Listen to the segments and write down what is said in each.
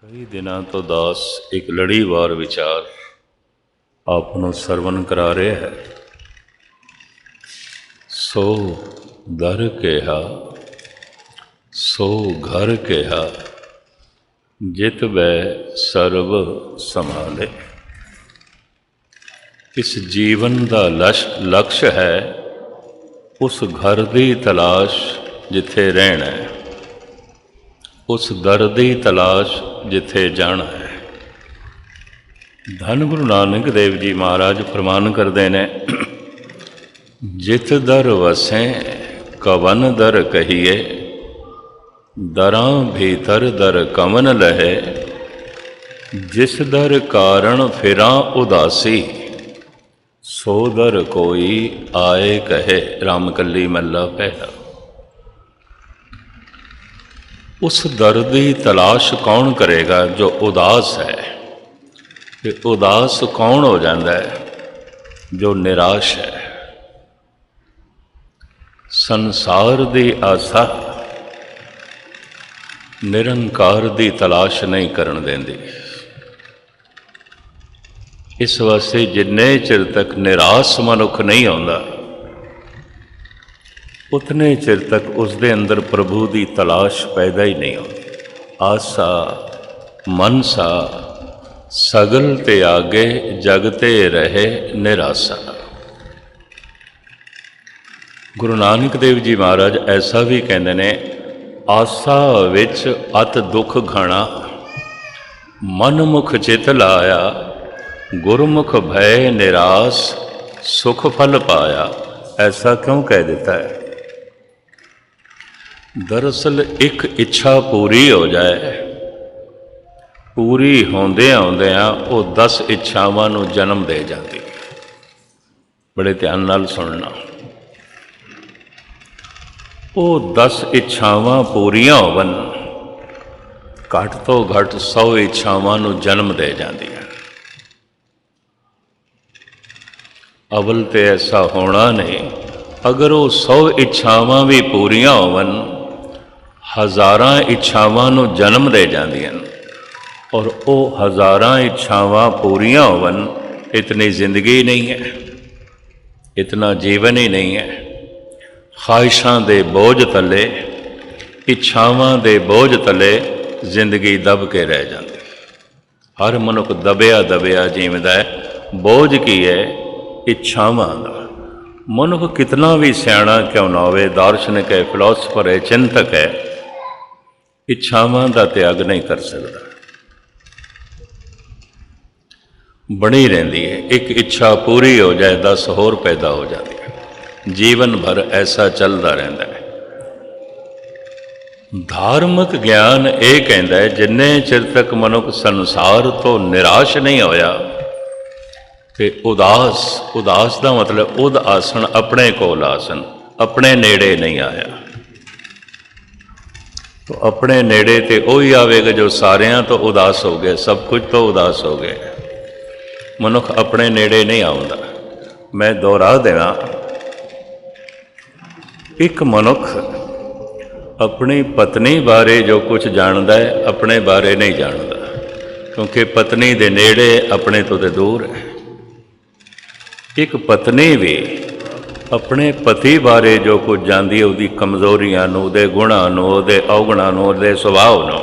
ਕਈ ਦਿਨਾਂ ਤੋਂ ਦਾਸ ਇੱਕ ਲੜੀਵਾਰ ਵਿਚਾਰ ਆਪ ਨੂੰ ਸਰਵਨ ਕਰਾ ਰਿਹਾ ਹੈ। ਸੋ ਦਰ ਕਿਹਾ ਸੋ ਘਰ ਕਿਹਾ, ਜਿਤ ਬੈ ਸਰਬ ਸੰਭਾਲੇ। ਇਸ ਜੀਵਨ ਦਾ ਲਕਸ਼ ਹੈ ਉਸ ਘਰ ਦੀ ਤਲਾਸ਼ ਜਿੱਥੇ ਰਹਿਣਾ ਹੈ, ਉਸ ਦਰ ਦੀ ਤਲਾਸ਼ ਜਿੱਥੇ ਜਾਣਾ ਹੈ। ਧੰਨ ਗੁਰੂ ਨਾਨਕ ਦੇਵ ਜੀ ਮਹਾਰਾਜ ਫਰਮਾਨ ਕਰਦੇ ਨੇ, ਜਿਤ ਦਰ ਵਸੈ ਕਵਨ ਦਰ ਕਹੀਏ, ਦਰਾਂ ਭੀਤਰ ਦਰ ਕਵਨ ਲਹੈ, ਜਿਸ ਦਰ ਕਾਰਣ ਫਿਰਾਂ ਉਦਾਸੀ, ਸੋ ਦਰ ਕੋਈ ਆਏ ਕਹੇ। ਰਾਮਕਲੀ ਮਹੱਲਾ ਪਹਿਲਾ। ਉਸ ਦਰ ਦੀ ਤਲਾਸ਼ ਕੌਣ ਕਰੇਗਾ ਜੋ ਉਦਾਸ ਹੈ। ਤੇ ਉਦਾਸ ਕੌਣ ਹੋ ਜਾਂਦਾ ਹੈ ਜੋ ਨਿਰਾਸ਼ ਹੈ। ਸੰਸਾਰ ਦੀ ਆਸਾ ਨਿਰੰਕਾਰ ਦੀ ਤਲਾਸ਼ ਨਹੀਂ ਕਰਨ ਦਿੰਦੀ। ਇਸ ਵਾਸਤੇ ਜਿੰਨੇ ਚਿਰ ਤੱਕ ਨਿਰਾਸ਼ ਮਨੁੱਖ ਨਹੀਂ ਆਉਂਦਾ, ਉਤਨੇ ਚਿਰ ਤੱਕ ਉਸ ਦੇ ਅੰਦਰ ਪ੍ਰਭੂ ਦੀ ਤਲਾਸ਼ ਪੈਦਾ ਹੀ ਨਹੀਂ ਹੁੰਦੀ। ਆਸਾ ਮਨਸਾ ਸਗਲ ਤੇ ਆਗੇ, ਜਗ ਤੇ ਰਹੇ ਨਿਰਾਸਾ। ਗੁਰੂ ਨਾਨਕ ਦੇਵ ਜੀ ਮਹਾਰਾਜ ਐਸਾ ਵੀ ਕਹਿੰਦੇ ਨੇ, ਆਸਾ ਵਿੱਚ ਅਤ ਦੁੱਖ ਘਣਾ, ਮਨ ਮੁਖ ਚਿਤ ਲਾਇਆ, ਗੁਰਮੁਖ ਭੈ ਨਿਰਾਸ, ਸੁਖ ਫਲ ਪਾਇਆ। ਐਸਾ ਕਿਉਂ ਕਹਿ ਦਿੱਤਾ ਹੈ? ਦਰਅਸਲ ਇੱਕ ਇੱਛਾ ਪੂਰੀ ਹੋ ਜਾਏ, ਪੂਰੀ ਹੁੰਦਿਆਂ ਹੁੰਦਿਆਂ ਉਹ 10 ਇੱਛਾਵਾਂ ਨੂੰ ਜਨਮ ਦੇ ਜਾਂਦੀ। ਬੜੇ ਧਿਆਨ ਨਾਲ ਸੁਣਨਾ। ਉਹ 10 ਇੱਛਾਵਾਂ ਪੂਰੀਆਂ ਹੋਵਨ, ਘੱਟ ਤੋਂ ਘੱਟ 100 ਇੱਛਾਵਾਂ ਨੂੰ ਜਨਮ ਦੇ ਜਾਂਦੀਆਂ। ਅਵਲ ਤੇ ਐਸਾ ਹੋਣਾ ਨਹੀਂ। ਅਗਰ ਉਹ 100 ਇੱਛਾਵਾਂ ਵੀ ਪੂਰੀਆਂ ਹੋਵਨ, ਹਜ਼ਾਰਾਂ ਇੱਛਾਵਾਂ ਨੂੰ ਜਨਮ ਦੇ ਜਾਂਦੀਆਂ। ਔਰ ਉਹ ਹਜ਼ਾਰਾਂ ਇੱਛਾਵਾਂ ਪੂਰੀਆਂ ਹੋਵਨ, ਇਤਨੀ ਜ਼ਿੰਦਗੀ ਨਹੀਂ ਹੈ, ਇਤਨਾ ਜੀਵਨ ਹੀ ਨਹੀਂ ਹੈ। ਖਾਹਿਸ਼ਾਂ ਦੇ ਬੋਝ ਤਲੇ, ਇੱਛਾਵਾਂ ਦੇ ਬੋਝ ਤਲੇ ਜ਼ਿੰਦਗੀ ਦਬ ਕੇ ਰਹਿ ਜਾਂਦੀ। ਹਰ ਮਨੁੱਖ ਦਬਿਆ ਦਬਿਆ ਜੀਵਦਾ ਹੈ। ਬੋਝ ਕੀ ਹੈ? ਇੱਛਾਵਾਂ ਦਾ। ਮਨੁੱਖ ਕਿਤਨਾ ਵੀ ਸਿਆਣਾ ਕਿਉਂ ਨਾ ਹੋਵੇ, ਦਾਰਸ਼ਨਿਕ ਹੈ, ਫਿਲਾਸਫਰ ਹੈ, ਚਿੰਤਕ ਹੈ, ਇੱਛਾਵਾਂ ਦਾ ਤਿਆਗ ਨਹੀਂ ਕਰ ਸਕਦਾ। ਬਣੀ ਰਹਿੰਦੀ ਹੈ। ਇੱਕ ਇੱਛਾ ਪੂਰੀ ਹੋ ਜਾਏ 10 ਹੋਰ ਪੈਦਾ ਹੋ ਜਾਂਦੀ ਹੈ। ਜੀਵਨ ਭਰ ਐਸਾ ਚੱਲਦਾ ਰਹਿੰਦਾ ਹੈ। ਧਾਰਮਿਕ ਗਿਆਨ ਇਹ ਕਹਿੰਦਾ ਹੈ, ਜਿੰਨੇ ਚਿਰ ਤੱਕ ਮਨੁੱਖ ਸੰਸਾਰ ਤੋਂ ਨਿਰਾਸ਼ ਨਹੀਂ ਹੋਇਆ ਤੇ ਉਦਾਸ ਦਾ ਮਤਲਬ ਉਦ ਆਸਣ, ਆਪਣੇ ਕੋਲ ਆਸਣ, ਆਪਣੇ ਨੇੜੇ ਨਹੀਂ ਆਇਆ। ਤੋ ਆਪਣੇ ਨੇੜੇ ਤੇ ਉਹੀ ਆਵੇਗਾ ਜੋ ਸਾਰਿਆਂ ਤੋਂ ਉਦਾਸ ਹੋ ਗਏ, ਸਭ ਕੁਝ ਤੋਂ ਉਦਾਸ ਹੋ ਗਏ। ਮਨੁੱਖ ਆਪਣੇ ਨੇੜੇ ਨਹੀਂ ਆਉਂਦਾ। ਮੈਂ ਦੁਹਰਾ ਦੇਵਾਂ, ਇੱਕ ਮਨੁੱਖ ਆਪਣੀ ਪਤਨੀ ਬਾਰੇ ਜੋ ਕੁਝ ਜਾਣਦਾ ਹੈ, ਆਪਣੇ ਬਾਰੇ ਨਹੀਂ ਜਾਣਦਾ, ਕਿਉਂਕਿ ਪਤਨੀ ਦੇ ਨੇੜੇ, ਆਪਣੇ ਤੋਂ ਤੇ ਦੂਰ ਹੈ। ਇੱਕ ਪਤਨੀ ਵੀ ਆਪਣੇ ਪਤੀ ਬਾਰੇ ਜੋ ਕੁਝ ਜਾਣਦੀ ਹੈ, ਉਹਦੀ ਕਮਜ਼ੋਰੀਆਂ ਨੂੰ, ਉਹਦੇ ਗੁਣਾਂ ਨੂੰ, ਉਹਦੇ ਔਗਣਾਂ ਨੂੰ, ਉਹਦੇ ਸੁਭਾਅ ਨੂੰ,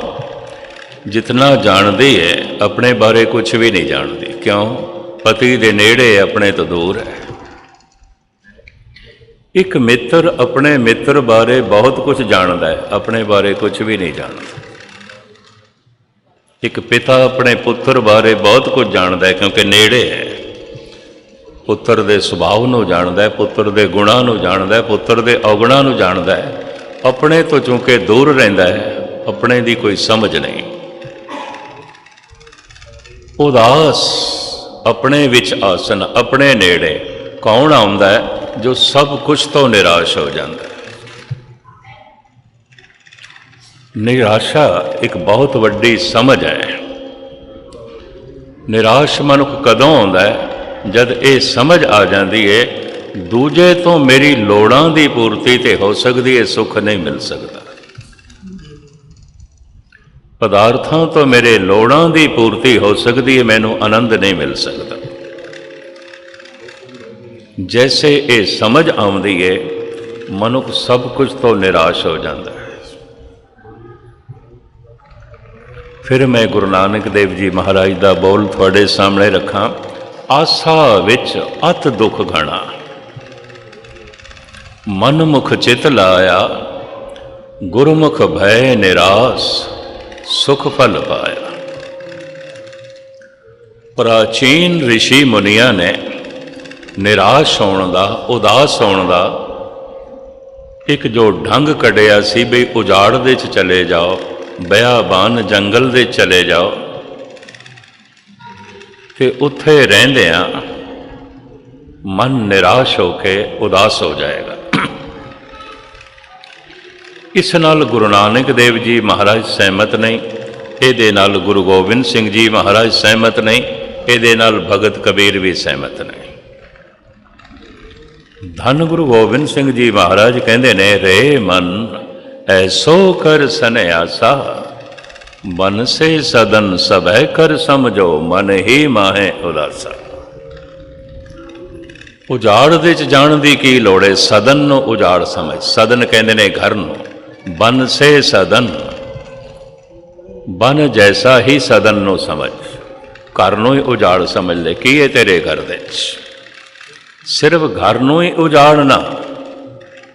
ਜਿਤਨਾ ਜਾਣਦੀ ਹੈ, ਆਪਣੇ ਬਾਰੇ ਕੁਝ ਵੀ ਨਹੀਂ ਜਾਣਦੀ। ਕਿਉਂ? ਪਤੀ ਦੇ ਨੇੜੇ, ਆਪਣੇ ਤੋਂ ਦੂਰ ਹੈ। ਇੱਕ ਮਿੱਤਰ ਆਪਣੇ ਮਿੱਤਰ ਬਾਰੇ ਬਹੁਤ ਕੁਝ ਜਾਣਦਾ ਹੈ, ਆਪਣੇ ਬਾਰੇ ਕੁਝ ਵੀ ਨਹੀਂ ਜਾਣਦਾ। ਇੱਕ ਪਿਤਾ ਆਪਣੇ ਪੁੱਤਰ ਬਾਰੇ ਬਹੁਤ ਕੁਝ ਜਾਣਦਾ ਹੈ, ਕਿਉਂਕਿ ਨੇੜੇ ਹੈ। ਪੁੱਤਰ ਦੇ ਸੁਭਾਅ ਨੂੰ ਜਾਣਦਾ ਹੈ, ਪੁੱਤਰ ਦੇ ਗੁਣਾਂ ਨੂੰ ਜਾਣਦਾ ਹੈ, ਪੁੱਤਰ ਦੇ ਔਗਣਾਂ ਨੂੰ ਜਾਣਦਾ ਹੈ। ਆਪਣੇ ਤੋਂ ਚੂੰਕਿ ਦੂਰ ਰਹਿੰਦਾ ਹੈ, ਆਪਣੇ ਦੀ ਕੋਈ ਸਮਝ ਨਹੀਂ। ਉਦਾਸ, ਆਪਣੇ ਵਿੱਚ ਆਸਨ, ਆਪਣੇ ਨੇੜੇ ਕੌਣ ਆਉਂਦਾ ਹੈ? ਜੋ ਸਭ ਕੁਝ ਤੋਂ ਨਿਰਾਸ਼ ਹੋ ਜਾਂਦਾ ਹੈ। ਨਿਰਾਸ਼ਾ ਇੱਕ ਬਹੁਤ ਵੱਡੀ ਸਮਝ ਹੈ। ਨਿਰਾਸ਼ ਮਨੁੱਖ ਕਦੋਂ ਆਉਂਦਾ ਹੈ? ਜਦ ਇਹ ਸਮਝ ਆ ਜਾਂਦੀ ਹੈ, ਦੂਜੇ ਤੋਂ ਮੇਰੀ ਲੋੜਾਂ ਦੀ ਪੂਰਤੀ ਤੇ ਹੋ ਸਕਦੀ ਹੈ, ਸੁੱਖ ਨਹੀਂ ਮਿਲ ਸਕਦਾ। पदार्थों तो मेरे लोड़ां दी पूर्ति हो सकती है, मैनू आनंद नहीं मिल सकता। जैसे ये समझ आउंदी है, मनुख सब कुछ तो निराश हो जाता है। फिर मैं गुरु नानक देव जी महाराज का बोल थोड़े सामने रखा। आसा विच अत दुख घना, मन मुख चित लाया, गुरमुख भय निराश, सुख फल पाया। प्राचीन ऋषि मुनिया ने निराश होने का, उदास होने का एक जो ढंग कढ़िया सी, भी उजाड़ दे चले जाओ, बियाबान जंगल दे चले जाओ, कि उत्थे रहिंदियां मन निराश होके उदास हो जाएगा। इस नाल गुरु नानक देव जी महाराज सहमत नहीं, ये नाल गुरु गोबिंद सिंह जी महाराज सहमत नहीं, ये नाल भगत कबीर भी सहमत नहीं। धन गुरु गोबिंद सिंह जी महाराज कहते ने, रे मन ऐसो कर सन्यासा, मन से सदन सभय कर समझो, मन ही माहे उदासा। उजाड़ दे जाण दी की लोड़ है, सदन नो उजाड़ समझ। सदन कहते ने घर नो, बन से सदन, बन जैसा ही सदन नो समझ। घर नो ही उजाड़ समझ ले की है तेरे घर दे, सिर्फ घर नो ही उजाड़ना।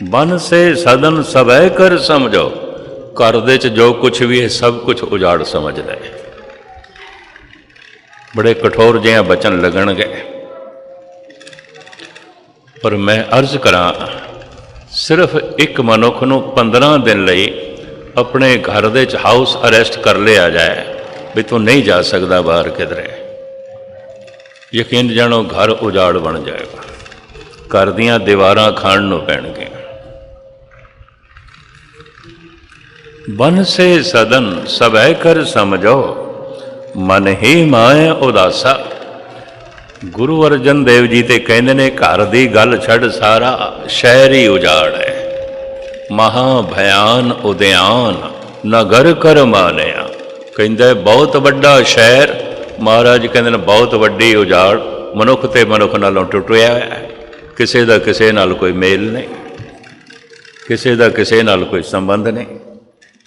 बन से सदन सभय कर समझो, घर दे जो कुछ भी है सब कुछ उजाड़ समझ ले। बड़े कठोर जिहा बचन लगणगे, पर मैं अर्ज करा, सिर्फ एक मनुख नूं 15 दिन लई अपने घर दे हाउस अरेस्ट कर लिया जाए भी तू नहीं जा सकता बाहर किधरे, यकीन जानो घर उजाड़ बन जाएगा, घर दियां दीवारां खाण नूं पैणगीआं। बन से सदन सभय कर समझो, मन ही माए उदासा। गुरु अर्जन देव जी ते कहते ने, घर दी गल छड़ सारा शहर ही उजाड़ है। महा भयान उद्यान नगर कर मानिया, कहते बहुत बड़ा शहर, महाराज कहते ने बहुत वड्डी उजाड़, मनुख ते मनुख नालों टुटिया है, किसी दा किसी नाल कोई मेल नहीं, किसी दा किसी नाल कोई संबंध नहीं,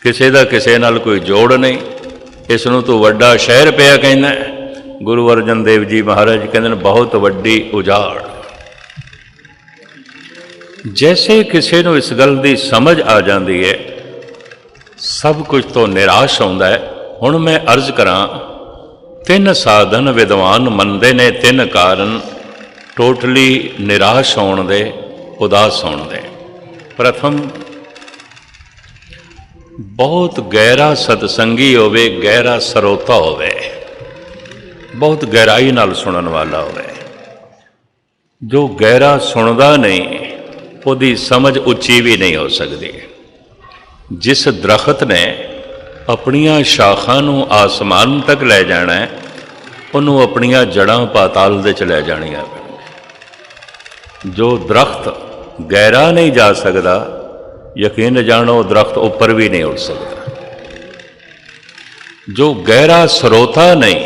किसी दा किसी नाल कोई जोड़ नहीं। इसनूं तो वड्डा शहर पिया कहना है। गुरु अर्जन देव जी महाराज कहते हैं बहुत वड्डी उजाड़। जैसे किसी को इस गल की समझ आ जाती है, सब कुछ तो निराश होंदा है। हुण मैं अर्ज करा, 3 साधन विद्वान मनते ने, 3 कारण टोटली निराश होने दे, उदास होने दे। प्रथम, बहुत गहरा सतसंगी होवे, गहरा सरोता होवे, बहुत गहराई नाल सुनन वाला होवे। जो गहरा सुनदा नहीं, उसकी समझ उच्ची भी नहीं हो सकती। जिस दरख्त ने अपनियां शाखां नूं आसमान तक ले जाना है, उन्होंने अपनियां जड़ां पाताल दे च ले जाणियां। जो दरख्त गहरा नहीं जा सकता, यकीन जानो दरख्त ऊपर भी नहीं उड़ सकता। जो गहरा स्रोता नहीं,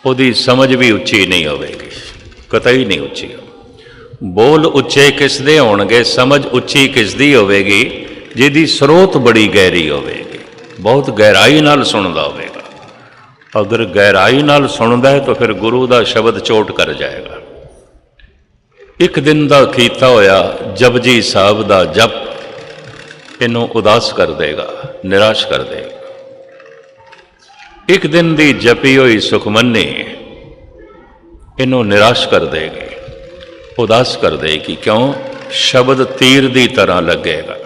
उसकी समझ भी उच्ची नहीं होगी, कतई नहीं उच्ची हो। बोल उच्चे किसदे होणगे, समझ उच्ची किसदी होगी, जिहदी स्रोत बड़ी गहरी होगी, बहुत गहराई नाल सुनदा होगा। अगर गहराई नाल सुनदा है तो फिर गुरु का शब्द चोट कर जाएगा। एक दिन का कीता होया जपजी साहब का जप इनू उदास कर देगा, निराश कर देगा। एक दिन की जपी हुई सुखमनी इनू निराश कर देगी, उदास कर देगी। क्यों? शब्द तीर की तरह लगेगा।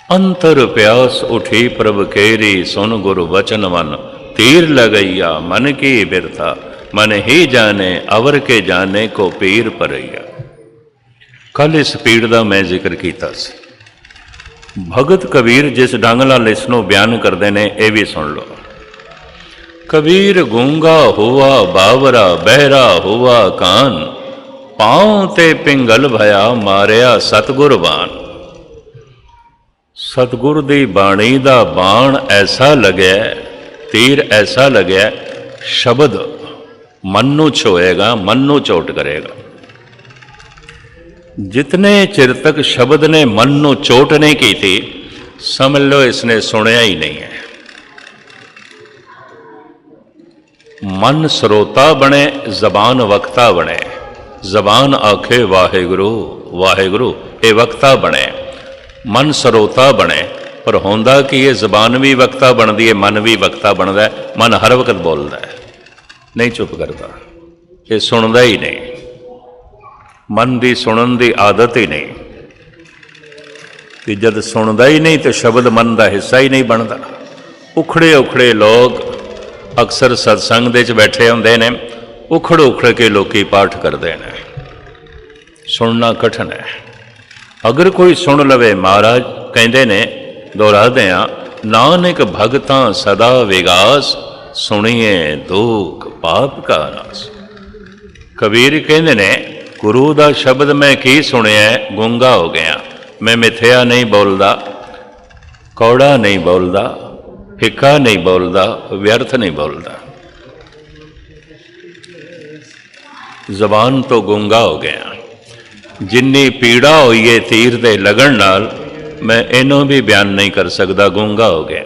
अंतर प्यास उठी प्रभ केरी, सुन गुरु वचन मन, तीर लगैया मन की बिरथा, मन ही जाने अवर के जाने को पीर परैया। कल इस पीड़ का मैं जिक्र किया। भगत कबीर जिस ढंग नाल इसनूं बयान करते हैं, ये भी सुन लो। कबीर गूंगा हुआ बावरा, बहरा हुआ कान, पांव ते पिंगल भया मारिया सतगुर बान। सतगुर दी बाणी दा बाण ऐसा लग्या, तीर ऐसा लग्या, शब्द मन नूं छोएगा, मन नूं चोट करेगा। जितने चिर तक शब्द ने मन नूं चोट नहीं की थी, समझ लो इसने सुनिया ही नहीं है। मन स्रोता बने, जबान वक्ता बने। जबान आखे वाहेगुरु वाहेगुरु, ये वक्ता बने। मन स्रोता बने, पर होंदा कि ये जबान भी वक्ता बनती है, मन भी वक्ता बनता है। मन हर वक्त बोलता है, नहीं चुप करता, ये सुनता ही नहीं। मन की सुनन की आदत ही नहीं, कि जब सुनता ही नहीं तो शब्द मन का हिस्सा ही नहीं बनता। उखड़े उखड़े लोग अक्सर सत्संग दे च बैठे होंदे ने, उखड़ उखड़ के लोकी पाठ करते हैं। सुनना कठिन है। अगर कोई सुन लवे, महाराज कहते ने, दोहराते हैं, नानक भगतां सदा विगास, सुनिए दुख पाप का नास। कबीर कहते ने, गुरु का शब्द मैं की सुनिया, गूंगा हो गया। मैं मिथ्या नहीं बोलता, कौड़ा नहीं बोलता, फिक्का नहीं बोलता, व्यर्थ नहीं बोलता। जबान तो गूंगा हो गया। जिन्नी पीड़ा हुई है तीर दे लगन नाल, मैं इनों भी बयान नहीं कर सकता, गूंगा हो गया।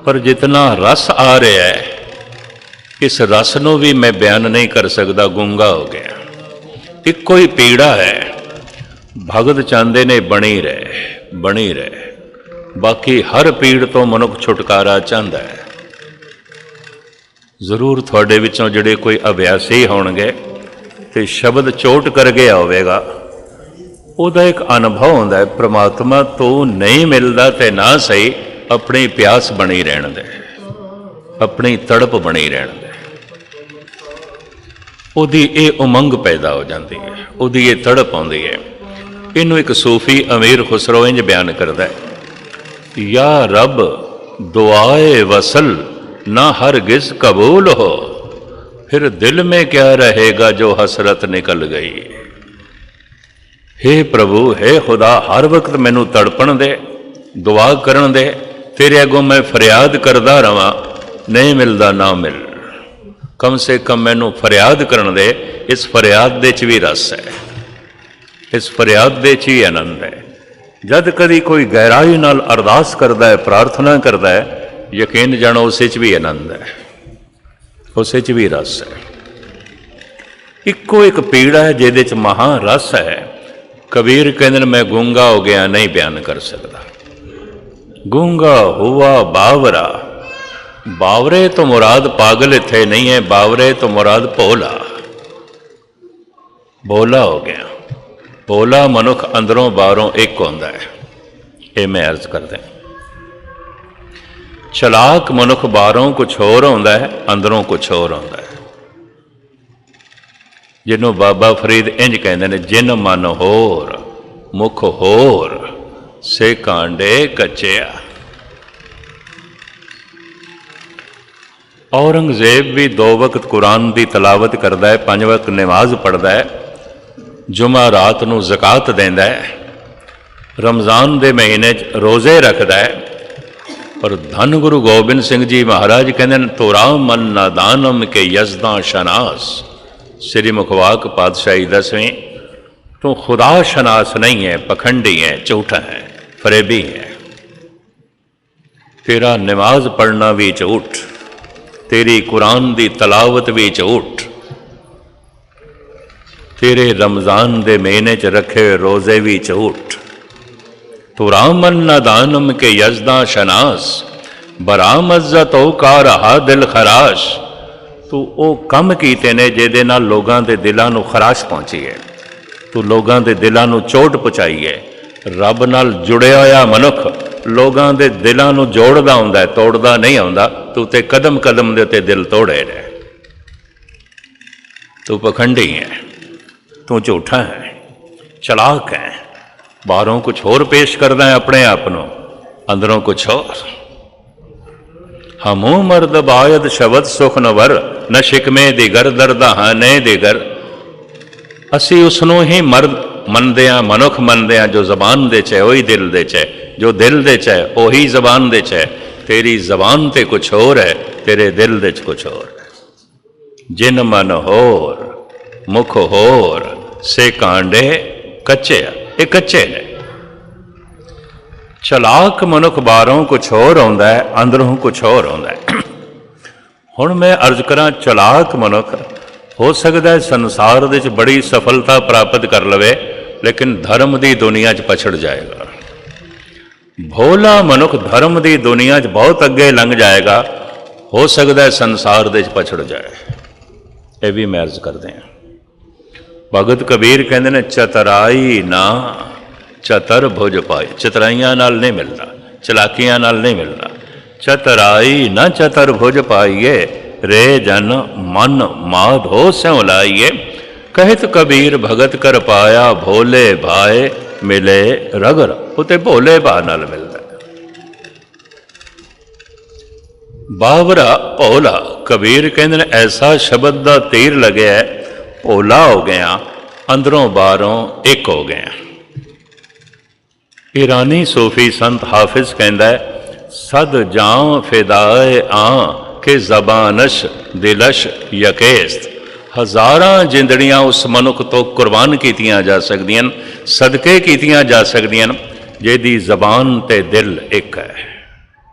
पर जितना रस आ रहा है, इस रस नूं भी मैं बयान नहीं कर सकता, गूंगा हो गया। इक्को ही पीड़ा है। भगत चाहते ने बनी रहे, बनी रहे। बाकी हर पीड़ तो मनुख छुटकारा चाहता है। जरूर थोड़े विचों जिहड़े कोई अभ्यासी होणगे ते शब्द चोट कर गया होवेगा, उहदा एक अनुभव होंदा है, परमात्मा तो नहीं मिलता ते ना सही, अपनी प्यास बनी रहण दे, अपनी तड़प बनी रहण दे। उहदी ये उमंग पैदा हो जाती है, उहदी ये तड़प आउंदी है। इनू एक सूफी अमीर खुसरो इंज बयान करता है, या रब दुआए वसल ना हरगिज कबूल हो, फिर दिल में क्या रहेगा जो हसरत निकल गई। हे प्रभु, हे खुदा, हर वक्त मैनू तड़पण दे, दुआ करन दे, तेरे अगों मैं फरियाद करदा रवां, नहीं मिलदा ना मिल। कम से कम मैनू फरियाद करन दे। इस फरियाद दे च भी रस है, इस फरियाद दे च ही आनंद है। जद कभी कोई गहराई नाल अरदास करता है, प्रार्थना करता है, यकीन जानो उस भी आनंद है, उस भी रस है। इक्को एक पीड़ा है जिहदे च महा रस है। कबीर कहते मैं गूंगा हो गया, नहीं बयान कर सकता। गूंगा हुआ बावरा, बावरे तो मुराद पागल इत्थे नहीं है, बावरे तो मुराद भोला, भोला हो गया। भोला मनुख अंदरों बाहरों एक होंदा है, ये मैं अर्ज करदा। चलाक मनुख बाहरों कुछ होर होंदा है, अंदरों कुछ होर होंदा है। जिन्हों बाबा फरीद इंज कहते हैं, जिन मन होर मुख होर से कांडे कच्चिया। औरंगजेब भी 2 वक्त कुरान की तलावत करता है, 5 वक्त नमाज पढ़ता है, जुमा रात नूं ज़कात देंदा है, रमज़ान दे महीने रोज़े रखता है। पर धन गुरु गोबिंद सिंह जी महाराज कहते हैं, तोरा मन नादानम के यज़दा शनास। श्री मुखवाक पातशाही 10वीं, तो खुदा शनास नहीं है, पखंडी है, झूठा है, फरेबी है। तेरा नमाज पढ़ना भी झूठ, तेरी कुरान दी तलावत भी झूठ, तेरे रमज़ान दे महीने च रखे रोज़े भी झूठ। तो रामन नादानम के यज़दा शनास, बरामज़्ज़त हो का रहा दिल खराश। तू वो कम कीते ने जिहदे नाल लोगां दे दिलां नूं खराश पहुंची है, तू लोगां दे दिलां नूं चोट पहुंचाई है। रब नाल जुड़िया होया मनुख लोगां दे दिलां नूं जोड़दा हुंदा है, तोड़दा नहीं हुंदा। तू ते कदम कदम दे उत्ते दिल तोड़े ने। तू पखंडी है, तू झूठा है, चलाक है, बाहरों कुछ होर पेश करदा है अपने आप नूं, अंदरों कुछ होर। हमू मर्द बायद शबद सुख नवर, न शिकमे दिगर दर्दा हाने दिगर। असी उसनों ही मर्द मनदे हां, मनुख मनदे हां जो जबान दे च, वही दिल दे च। जो दिल दे च है उही जबान दे च है। तेरी जबान ते कुछ होर है, तेरे दिल दे च कुछ होर है। जिन मन होर मुख होर से कांडे कच्चे आ, ये कच्चे ने। चलाक मनुख बाहरों कुछ होर आउंदा है, अंदरों कुछ होर आउंदा है। हुण मैं अर्ज करा, चलाक मनुख हो सकता है संसार दे च बड़ी सफलता प्राप्त कर लवे, लेकिन धर्म की दुनिया च पछड़ जाएगा। भोला मनुख धर्म की दुनिया च बहुत अगे लंघ जाएगा, हो सकता है संसार दे च पछड़ जाए। ये भी मैं अर्ज करते हैं। भगत कबीर कहते हैं, चतराई ना चतर भुज पाई। चतराइयां नाल नहीं मिलना, चलाकियां नाल नहीं मिलना। चतराई ना चतर भुज पाइए, रे जन मन माधो स्यों लाइए। कहत कबीर भगत कर पाया, भोले भाए मिले रगर। उते भोले भा नाल मिलता है। बावरा भोला, कबीर कहते हैं ऐसा शब्द का तीर लगे है, भोला हो गया, अंदरों बाहरों एक हो गया। ईरानी सूफी संत हाफिज कहता है, सद जां फिदाए आ के जबानश दिलश यकेस्त। हज़ारां जिंदड़ियां उस मनुख तो कुर्बान कीतियां जा सकदियां, सदके कीतियां जा सकदियां जिहदी जबान ते दिल एक है।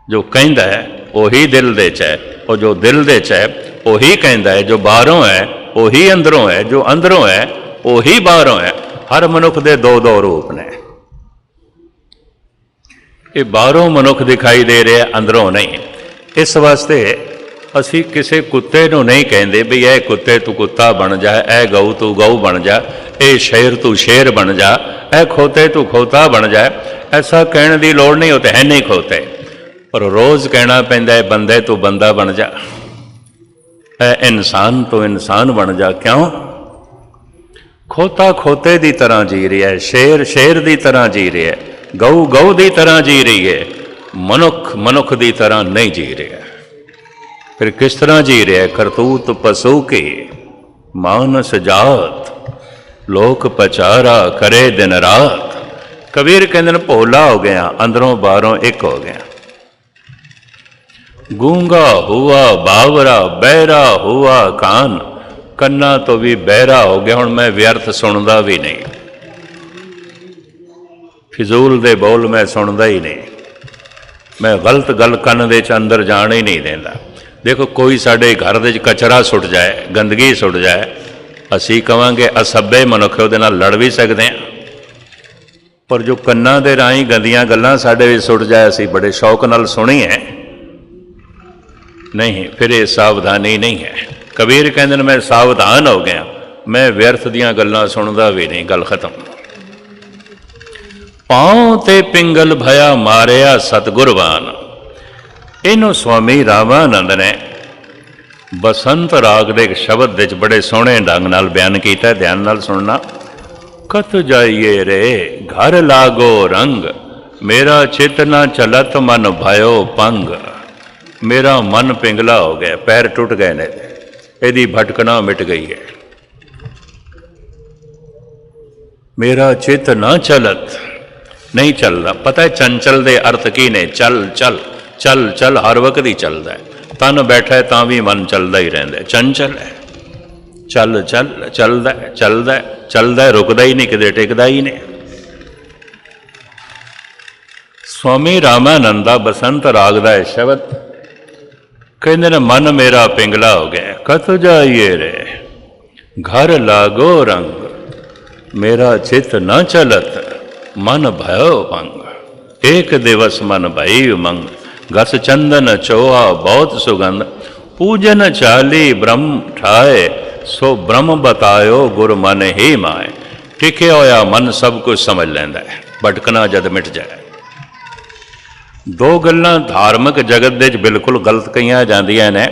जो कहता है वही दिल दे च है, और जो दिल दे च है वही कहता है। जो बाहरों है वही अंदरों है, जो अंदरों है वही बाहरों है। हर मनुख दे दो दो रूप ने। ये बाहरों मनुख दिखाई दे रहे, अंदरों नहीं। इस वास्ते असी किसी कुत्ते को नहीं कहते भी यह कुत्ते तू कुत्ता बन जा, ए गऊ तू गऊ बन जा, ए शेर तू शेर बन जा, ए खोते तू खोता बन जा। ऐसा कहने की लोड़ नहीं, होते है नहीं खोते, पर रोज़ कहना पैंदा है बंदे तू बंदा बन जा, ए इंसान तू इंसान बन जा। क्यों? खोता खोते की तरह जी रहा है, शेर शेर की तरह जी रहा है, गऊ गऊ की तरह जी रही है, मनुख मनुख की तरह नहीं जी रहा। फिर किस तरह जी रहा है? करतूत पशु की मानस जात, लोक पचारा करे दिन रात। कबीर कहते भोला हो गया, अंदरों बाहरों एक हो गया। गूंगा हुआ बावरा, बहरा हुआ कान। कन्ना तो भी बहरा हो गया, हुण मैं व्यर्थ सुनदा भी नहीं, फिजूल दे बोल मैं सुनदा ही नहीं, मैं गलत गल कन दे अंदर जान ही नहीं देंदा। देखो कोई साडे घर दे कचरा सुट जाए, गंदगी सुट जाए, असी कहांगे असभ्य मनुख है, उहदे नाल लड़ भी सकते हैं, पर जो कन्ना दे राही गंदियां गल्लां साडे विच सुट जाए, असी बड़े शौक नाल सुनी है नहीं, फिर ये सावधानी नहीं है। कबीर कहते हैं मैं सावधान हो गया, मैं व्यर्थ दियां गल्लां सुनदा भी नहीं। गल खत्म। पांव ते पिंगल भया मारिया सतगुरवान। इनू स्वामी रामानंद ने बसंत राग दे एक शब्द विच बड़े सोहणे ढंग नाल बयान किया, ध्यान नाल सुनना। कत जाइए रे घर लागो रंग, मेरा चित न चलत मन भयो पंग। मेरा मन पिंगला हो गया, पैर टुट गए ने, यदि भटकना मिट गई है। मेरा चित ना चलत, नहीं चल रहा। पता है चंचल दे अर्थ की ने? चल चल चल चल, हर वक्त ही चलता है। तन बैठा है तां भी मन चलता ही रहिंदा है, चंचल है। चल चल चलता है, चलता है, चलता है, रुकता ही नहीं, किते टिकता ही नहीं। स्वामी रामानंद दा बसंत राग दा शब्द कहते ने मन मेरा पिंगला हो गया। कत जाइए रे घर लागो रंग, मेरा चित न चलत मन भयो भंग। एक दिवस मन भई उमंग, घस चंदन चोआ बहुत सुगंध। पूजन चाली ब्रह्म ठाए, सो ब्रह्म बतायो गुर मन ही माए। टिके होया मन सब कुछ समझ लैंदा है, भटकना जद मिट जाए। दो गल्लां धार्मिक जगत दे बिल्कुल गलत कहियां जांदियां ने,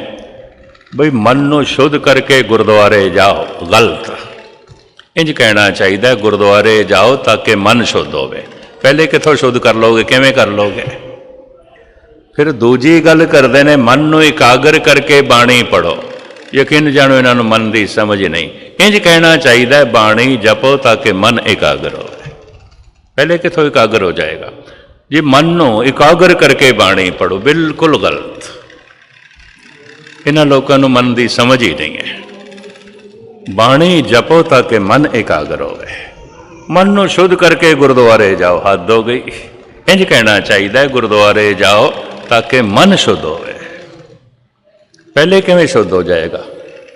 बई मन नूं शुद्ध करके गुरुद्वारे जाओ, गलत। इंज कहना चाहिए गुरुद्वारे जाओ ताकि मन शुद्ध होवे। पहले कितों शुद्ध कर लोगे, किवें कर लोगे? फिर दूजी गल करते हैं मन नूं एकाग्र करके बाणी पढ़ो। यकीन जानो इन्हां नूं मन की समझ नहीं। इंज कहना चाहिए बाणी जपो ताकि मन एकाग्र हो। पहले कितों एकाग्र हो जाएगा? जी मन ਨੂੰ ਇਕਾਗਰ ਕਰਕੇ ਬਾਣੀ ਪੜੋ, ਬਿਲਕੁਲ ਗਲਤ। ਇਹਨਾਂ ਲੋਕਾਂ ਨੂੰ ਮਨ ਦੀ ਸਮਝ ਹੀ ਨਹੀਂ ਹੈ। ਬਾਣੀ ਜਪੋ ਤਾਂ ਕਿ ਮਨ ਇਕਾਗਰ ਹੋਵੇ। ਮਨ ਨੂੰ ਸ਼ੁੱਧ ਕਰਕੇ ਗੁਰਦੁਆਰੇ ਜਾਓ, ਹੱਦ ਹੋ ਗਈ। ਇੰਜ ਕਹਿਣਾ ਚਾਹੀਦਾ, ਗੁਰਦੁਆਰੇ ਜਾਓ ਤਾਂ ਕਿ ਮਨ ਸ਼ੁੱਧ ਹੋਵੇ। ਪਹਿਲੇ ਕਿਵੇਂ ਸ਼ੁੱਧ ਹੋ ਜਾਏਗਾ?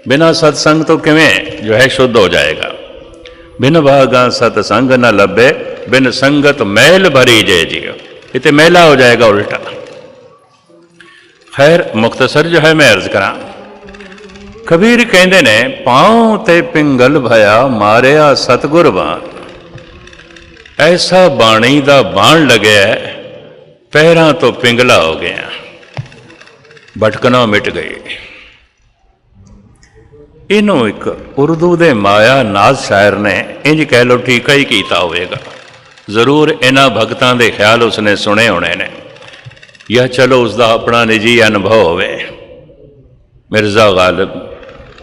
ਬਿਨਾਂ ਸਤਸੰਗ ਤੋਂ ਕਿਵੇਂ ਜੋ ਹੈ ਸ਼ੁੱਧ ਹੋ ਜਾਏਗਾ? ਬਿਨ ਭਾਗਾ सतसंग न लभे, बिन संगत मैल भरी जे जियो। इतने मैला हो जाएगा उल्टा। खैर मुख्तसर जो है मैं अर्ज करा, कबीर कहते ने पाँव ते पिंगल भया मारिया सतगुर बाण। ऐसा बाणी दा बाण लगे पैरों तो पिंगला हो गया, भटकना मिट गई। ਇਹਨੂੰ ਇੱਕ ਉਰਦੂ ਦੇ ਮਾਇਆ ਨਾਜ਼ ਸ਼ਾਇਰ ਨੇ ਇੰਜ ਕਹਿ ਲਓ ਠੀਕਾ ਹੀ ਕੀਤਾ ਹੋਵੇਗਾ। ਜ਼ਰੂਰ ਇਹਨਾਂ ਭਗਤਾਂ ਦੇ ਖਿਆਲ ਉਸਨੇ ਸੁਣੇ ਹੋਣੇ ਨੇ, ਜਾਂ ਚਲੋ ਉਸਦਾ ਆਪਣਾ ਨਿੱਜੀ ਅਨੁਭਵ ਹੋਵੇ। ਮਿਰਜ਼ਾ ਗਾਲਿਬ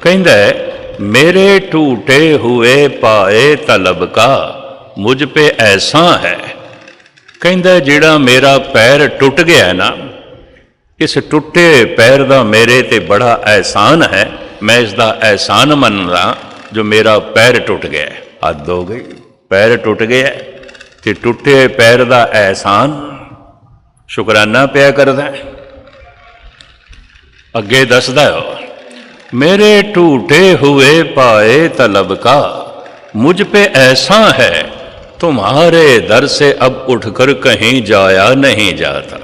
ਕਹਿੰਦਾ ਮੇਰੇ ਟੂਟੇ ਹੋਏ ਪਾਏ ਤਲਬ ਕਾ ਮੁਝ ਪੇ ਐਸਾ ਹੈ। ਕਹਿੰਦਾ ਜਿਹੜਾ ਮੇਰਾ ਪੈਰ ਟੁੱਟ ਗਿਆ ਨਾ, ਇਸ ਟੁੱਟੇ ਪੈਰ ਦਾ ਮੇਰੇ ਤੇ ਬੜਾ ਅਹਿਸਾਨ ਹੈ। मैं इसका एहसान मनदा जो मेरा पैर टुट गया। हद हो गई, पैर टुट गया तो टुटे पैर का एहसान शुकराना पिया करदा। अगे दसदा मेरे टूटे हुए पाए तलब का मुझ पे ऐसा है, तुम्हारे दर से अब उठकर कहीं जाया नहीं जाता।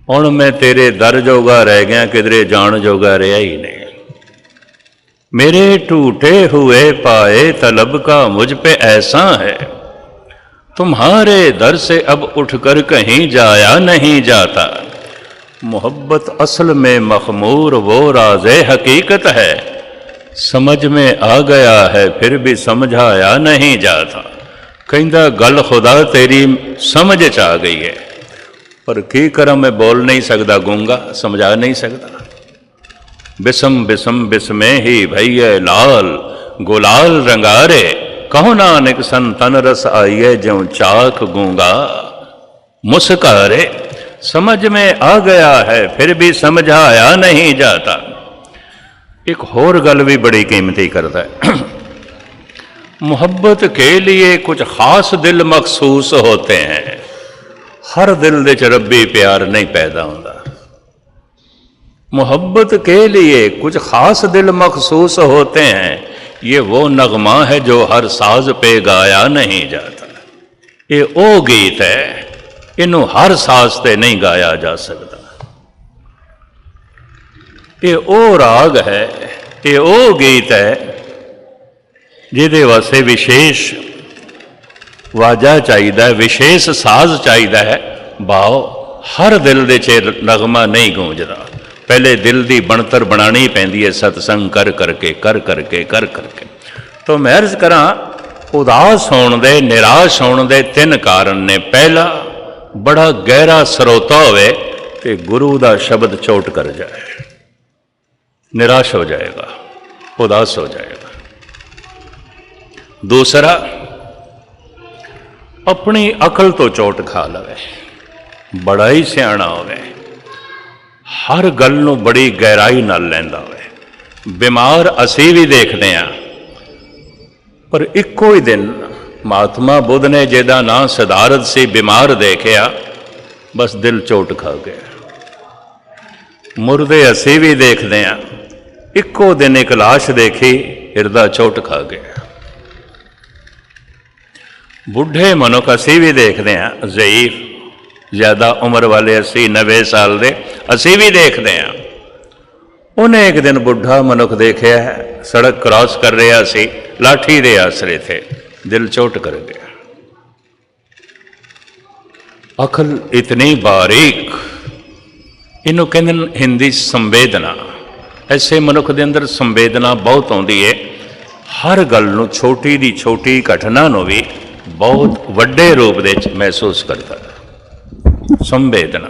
हुण मैं तेरे दर जोगा रह गया, किधरे जान जोगा रहा ही नहीं। मेरे टूटे हुए पाए तलब का मुझ पे ऐसा है, तुम्हारे दर से अब उठकर कहीं जाया नहीं जाता। मोहब्बत असल में मखमूर वो राज़े हकीकत है, समझ में आ गया है फिर भी समझाया नहीं जाता। कहता गल खुदा तेरी समझ च आ गई है, पर की करा मैं बोल नहीं सकता, गूंगा, समझा नहीं सकता। बिसम बिसम बिस्मे ही भैया लाल गुलाल रंगारे, कहो नानक संतन रस आइए ज्यों चाक गूंगा मुस्कारे। समझ में आ गया है फिर भी समझाया नहीं जाता। एक होर गल भी बड़ी कीमती करता है, मोहब्बत के लिए कुछ खास दिल मखसूस होते हैं। हर दिल दे च रब्बी प्यार नहीं पैदा होता। मोहब्बत के लिए कुछ खास दिल मखसूस होते हैं, ये वो नगमा है जो हर साज पे गाया नहीं जाता। ये ओ गीत है, इनू हर साज पे नहीं गाया जा सकता। ये ओ राग है, ये ओ गीत है जिहदे वास्ते विशेष वाजा चाहिए, विशेष साज चाहिए है। भाव हर दिल दे च नगमा नहीं गूंजदा। पहले दिल की बनतर बनानी पैंदी है, सतसंग कर करके कर करके कर करके। तो मैं अर्ज करा, उदास होने दे, निराश होने दे तीन कारण ने। पहला, बड़ा गहरा सरोता होवे ते गुरु का शब्द चोट कर जाए, निराश हो जाएगा, उदास हो जाएगा। दूसरा, अपनी अकल तो चोट खा लवे, बड़ा ही सियाणा होवे, हर गल नूं बड़ी गहराई नाल लैंदा होवे। बीमार असी भी देखते हैं, पर इक्को ही दिन महात्मा बुद्ध ने जिहदा नाम सिद्धार्थ से बीमार देखिया, बस दिल चोट खा गया। मुर्दे असी भी देखते हैं, इक्को दिन एक लाश देखी, हिरदा चोट खा गया। बुढ़े मनुख असी भी देखते हैं, ज़ईफ ज़्यादा उम्र वाले 80-90 साल दे असी भी देखते हैं। उन्हें एक दिन बुढ़ा मनुख देखा है, सड़क क्रॉस कर रहा सी, लाठी दे आसरे थे, दिल चोट कर गया। अकल इतनी बारीक, इनू कहते हिंदी संवेदना। ऐसे मनुख के अंदर संवेदना बहुत आती है, हर गल नूं, छोटी दी छोटी घटना नूं भी बहुत वड्डे रूप दे महसूस करता है। संवेदना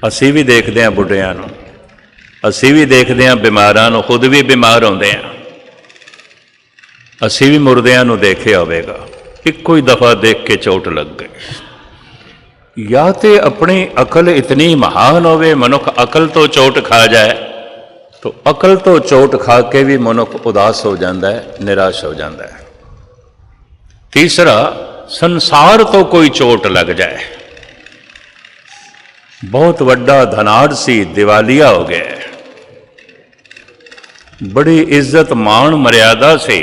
असी भी देखते हैं बुढ़िया, असी भी देखते हैं बीमारां, खुद भी बीमार होंदे हैं। असी भी मुर्दियां नूं देखिया होवेगा, इक्को ही दफा देख के चोट लग गई। या तो अपनी अकल इतनी महान होवे, मनुख अकल तो चोट खा जाए, तो अकल तो चोट खा के भी मनुख उदास हो जाता है, निराश हो जाता है। तीसरा, संसार तो कोई चोट लग जाए, बहुत वड्डा धनाढ़ सी, दिवालिया हो गया, बड़ी इज्जत मान मर्यादा से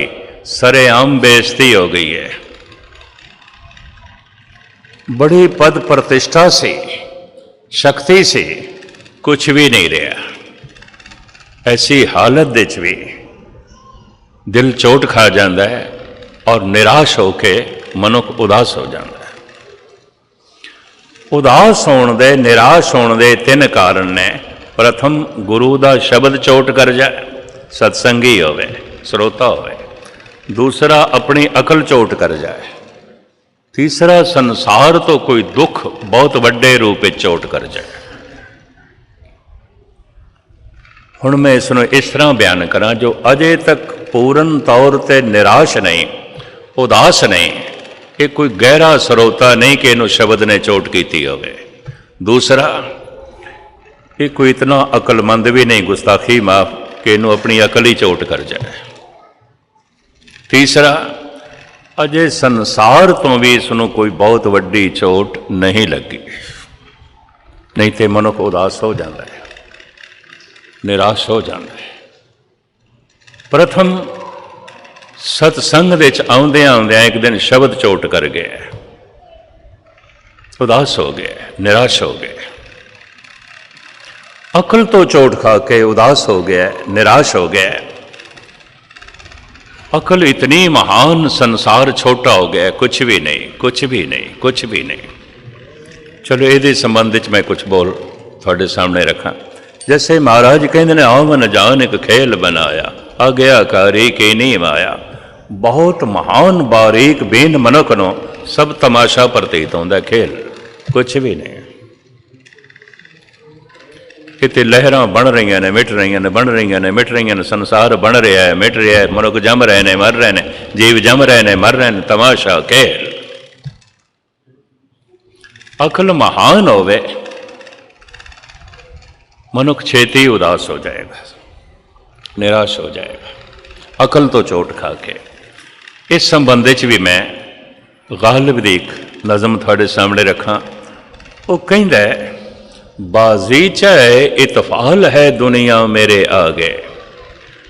सरेआम बेइज्जती हो गई है, बड़ी पद प्रतिष्ठा से, शक्ति से कुछ भी नहीं रहा। ऐसी हालत विच भी दिल चोट खा जाता है और निराश होके मनुख उदास हो जाता है। उदास होने दे, निराश होने दे तीन कारण ने। प्रथम, गुरु का शब्द चोट कर जाए, सत्संगी होवे, श्रोता होवे। दूसरा, अपनी अकल चोट कर जाए। तीसरा, संसार तो कोई दुख बहुत वड्डे रूप में चोट कर जाए। हुण मैं इसनों इस तरह बयान करा, जो अजे तक पूर्ण तौर पर निराश नहीं, उदास नहीं, ये कोई गहरा श्रोता नहीं कि इन्हों शब्द ने चोट की होवे। दूसरा, ये कोई इतना अकलमंद भी नहीं, गुस्ताखी माफ, कि इन्हों अपनी अकल ही चोट कर जाए। तीसरा, अजे संसार तो भी इसनों कोई बहुत वड्डी चोट नहीं लगी, नहीं तो मनुख उदास हो जाता है, निराश हो जाता है। प्रथम, सत्संग विच आउंदियां आउंदियां एक दिन शब्द चोट कर गया, उदास हो गया, निराश हो गया। अकल तो चोट खा के उदास हो गया, निराश हो गया। अकल इतनी महान, संसार छोटा हो गया, कुछ भी नहीं, कुछ भी नहीं, कुछ भी नहीं। चलो ये संबंध में मैं कुछ बोल थोड़े सामने रखा। जैसे महाराज कहते ने, आवन जान एक खेल बनाया, आज्ञाकारी की नहीं माया। बहुत महान बारीक बेन मनुख नो सब तमाशा प्रतीत होता, खेल कुछ भी नहीं। कितने लहरां बन रही ने, मिट रही ने, बन रही ने, मिट रही ने, संसार बन रहा है, मिट रहा है, मनुख जम रहे ने, मर रहे ने, जीव जम रहे ने, मर रहे ने, तमाशा खेल। अकल महान होवे, मनुख छेती उदास हो जाएगा, निराश हो जाएगा, अकल तो चोट खा के। इस संबंध भी मैं गालिब दी नज़म थोड़े सामने रखा। वो कहता है, बाजीचा इतफाल है दुनिया मेरे आगे,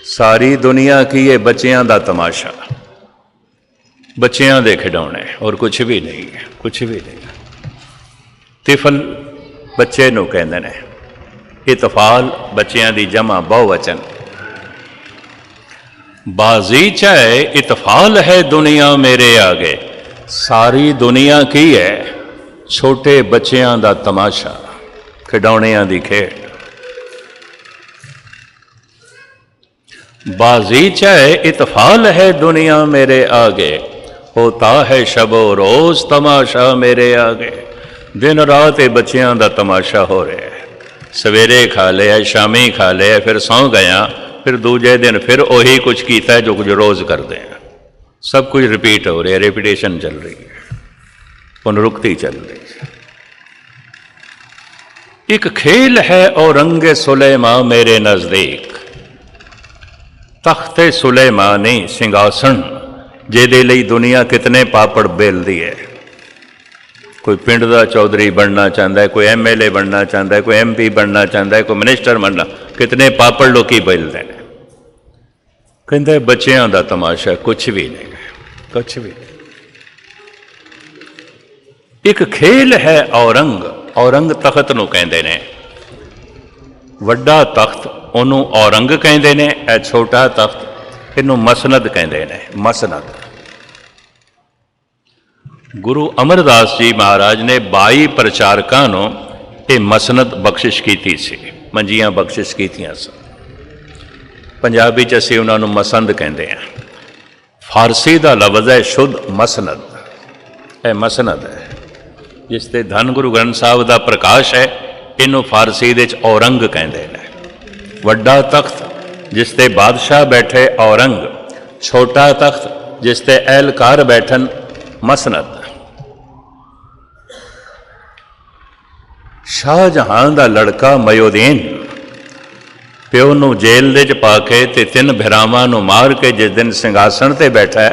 सारी दुनिया की ये बच्चियां दा तमाशा, बच्चियां दे खिडौने और कुछ भी नहीं है, कुछ भी नहीं। तिफल बच्चे नूं कहंदे ने, इतफाल बच्चियां दी जमा बहुवचन। बाजीचा इतफाल है दुनिया मेरे आगे, सारी दुनिया की है छोटे बच्चियां दा तमाशा, खिडौणियां दी खेड। बाजीचा इतफाल है दुनिया मेरे आगे, होता है शबो रोज तमाशा मेरे आगे। दिन रात ये बच्चियां दा तमाशा हो रहा है, सवेरे खा लिया, शामी खा लिया, फिर सौ गया, फिर दूजे दिन फिर वही कुछ किया जो कुछ रोज करते हैं। सब कुछ रिपीट हो रहा है, रेपिटेशन चल रही है, पुनरुक्ति चल रही है। एक खेल है औरंगे सुलेमा मेरे नजदीक, तख्ते सुलेमानी सिंहासन जेदे लई दुनिया कितने पापड़ बेलदी है। कोई पिंड का चौधरी बनना चाहता है, कोई MLA बनना चाहता है, कोई MP बनना चाहता है, कोई मिनिस्टर बनना, कितने पापड़ लोग बेलते हैं। कहते बच्चियां का तमाशा कुछ भी नहीं, कुछ भी नहीं। एक खेल है औरंग, औरंग तख्त नूं कहंदे ने, वड्डा तख्त ओनू औरंग कहंदे ने, ए छोटा तख्त इनू मसनद कहंदे ने, मसनद। गुरु अमरदास जी महाराज ने 22 प्रचारकों नूं ये मसनद बख्शिश की सी, मंजियां बख्शिश कीतियां सन। पंजाबी च असीं उन्हां नूं मसंद कहंदे हैं। फारसी का लफ्ज़ है शुद्ध मसनद, यह मसनद है जिसते धन गुरु ग्रंथ साहब का प्रकाश है। इनू फारसी दे औरंग कहते हैं। वड्डा तख्त जिसते बादशाह बैठे औरंग, छोटा तख्त जिसते एहलकार बैठन ਮਸਨਦ। ਸ਼ਾਹਜਹਾਂ ਦਾ ਲੜਕਾ ਮਯੂਦੀਨ ਪਿਓ ਨੂੰ ਜੇਲ੍ਹ ਦੇ 'ਚ ਪਾ ਕੇ ਤੇ 3 ਭਰਾਵਾਂ ਨੂੰ ਮਾਰ ਕੇ ਜਿਸ ਦਿਨ ਸਿੰਘਾਸਣ ਤੇ ਬੈਠਾ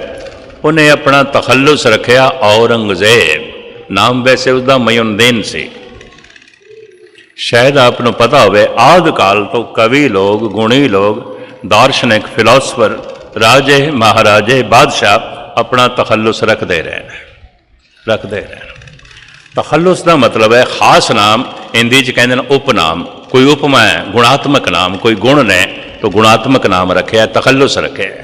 ਉਹਨੇ ਆਪਣਾ ਤਖੱਲੁਸ ਰੱਖਿਆ ਔਰੰਗਜ਼ੇਬ। ਨਾਮ ਵੈਸੇ ਉਸਦਾ ਮਯੂਦੀਨ ਸੀ। ਸ਼ਾਇਦ ਆਪ ਨੂੰ ਪਤਾ ਹੋਵੇ ਆਦਿ ਕਾਲ ਤੋਂ ਕਵੀ ਲੋਕ, ਗੁਣੀ ਲੋਕ, ਦਾਰਸ਼ਨਿਕ, ਫਿਲਾਸਫਰ, ਰਾਜੇ, ਮਹਾਰਾਜੇ, ਬਾਦਸ਼ਾਹ ਆਪਣਾ ਤਖੱਲੁਸ ਰੱਖਦੇ ਰਹੇ। ਤਖੱਲੁਸ ਦਾ ਮਤਲਬ ਹੈ ਖਾਸ ਨਾਮ। ਹਿੰਦੀ 'ਚ ਕਹਿੰਦੇ ਨੇ ਉਪਨਾਮ। ਕੋਈ ਉਪਮਾ ਹੈ, ਗੁਣਾਤਮਕ ਨਾਮ, ਕੋਈ ਗੁਣ ਨੇ ਤਾਂ ਗੁਣਾਤਮਕ ਨਾਮ ਰੱਖਿਆ, ਤਖੱਲੁਸ ਰੱਖਿਆ।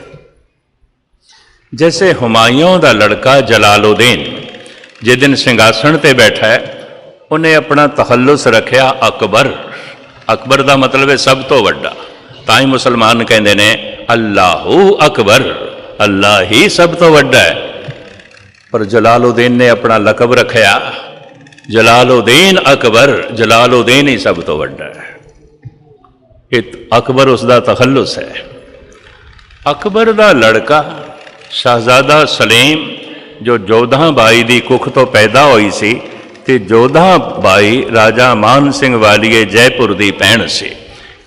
ਜੈਸੇ ਹੁਮਾਯੂੰ ਦਾ ਲੜਕਾ ਜਲਾਲੁਦੀਨ ਜਿਸ ਦਿਨ ਸਿੰਘਾਸਣ ਤੇ ਬੈਠਾ ਉਹਨੇ ਆਪਣਾ ਤਖੱਲੁਸ ਰੱਖਿਆ ਅਕਬਰ। ਅਕਬਰ ਦਾ ਮਤਲਬ ਹੈ ਸਭ ਤੋਂ ਵੱਡਾ। ਤਾਂ ਹੀ ਮੁਸਲਮਾਨ ਕਹਿੰਦੇ ਨੇ ਅੱਲਾਹੂ ਅਕਬਰ, ਅੱਲਾ ਹੀ ਸਭ ਤੋਂ ਵੱਡਾ ਹੈ। ਪਰ ਜਲਾਲੁਦੀਨ ਨੇ ਆਪਣਾ ਲਕਬ ਰੱਖਿਆ ਜਲਾਲੁਦੀਨ ਅਕਬਰ, ਜਲਾਲੁਦੀਨ ਹੀ ਸਭ ਤੋਂ ਵੱਡਾ ਹੈ। ਇਹ ਅਕਬਰ ਉਸ ਦਾ ਤਖੱਲੁਸ ਹੈ। ਅਕਬਰ ਦਾ ਲੜਕਾ ਸ਼ਹਿਜ਼ਾਦਾ ਸਲੀਮ ਜੋ ਜੋਧਾ ਬਾਈ ਦੀ ਕੁੱਖ ਤੋਂ ਪੈਦਾ ਹੋਈ ਸੀ ਤੇ ਜੋਧਾ ਬਾਈ ਰਾਜਾ ਮਾਨ ਸਿੰਘ ਵਾਲੀਏ ਜੈਪੁਰ ਦੀ ਭੈਣ ਸੀ।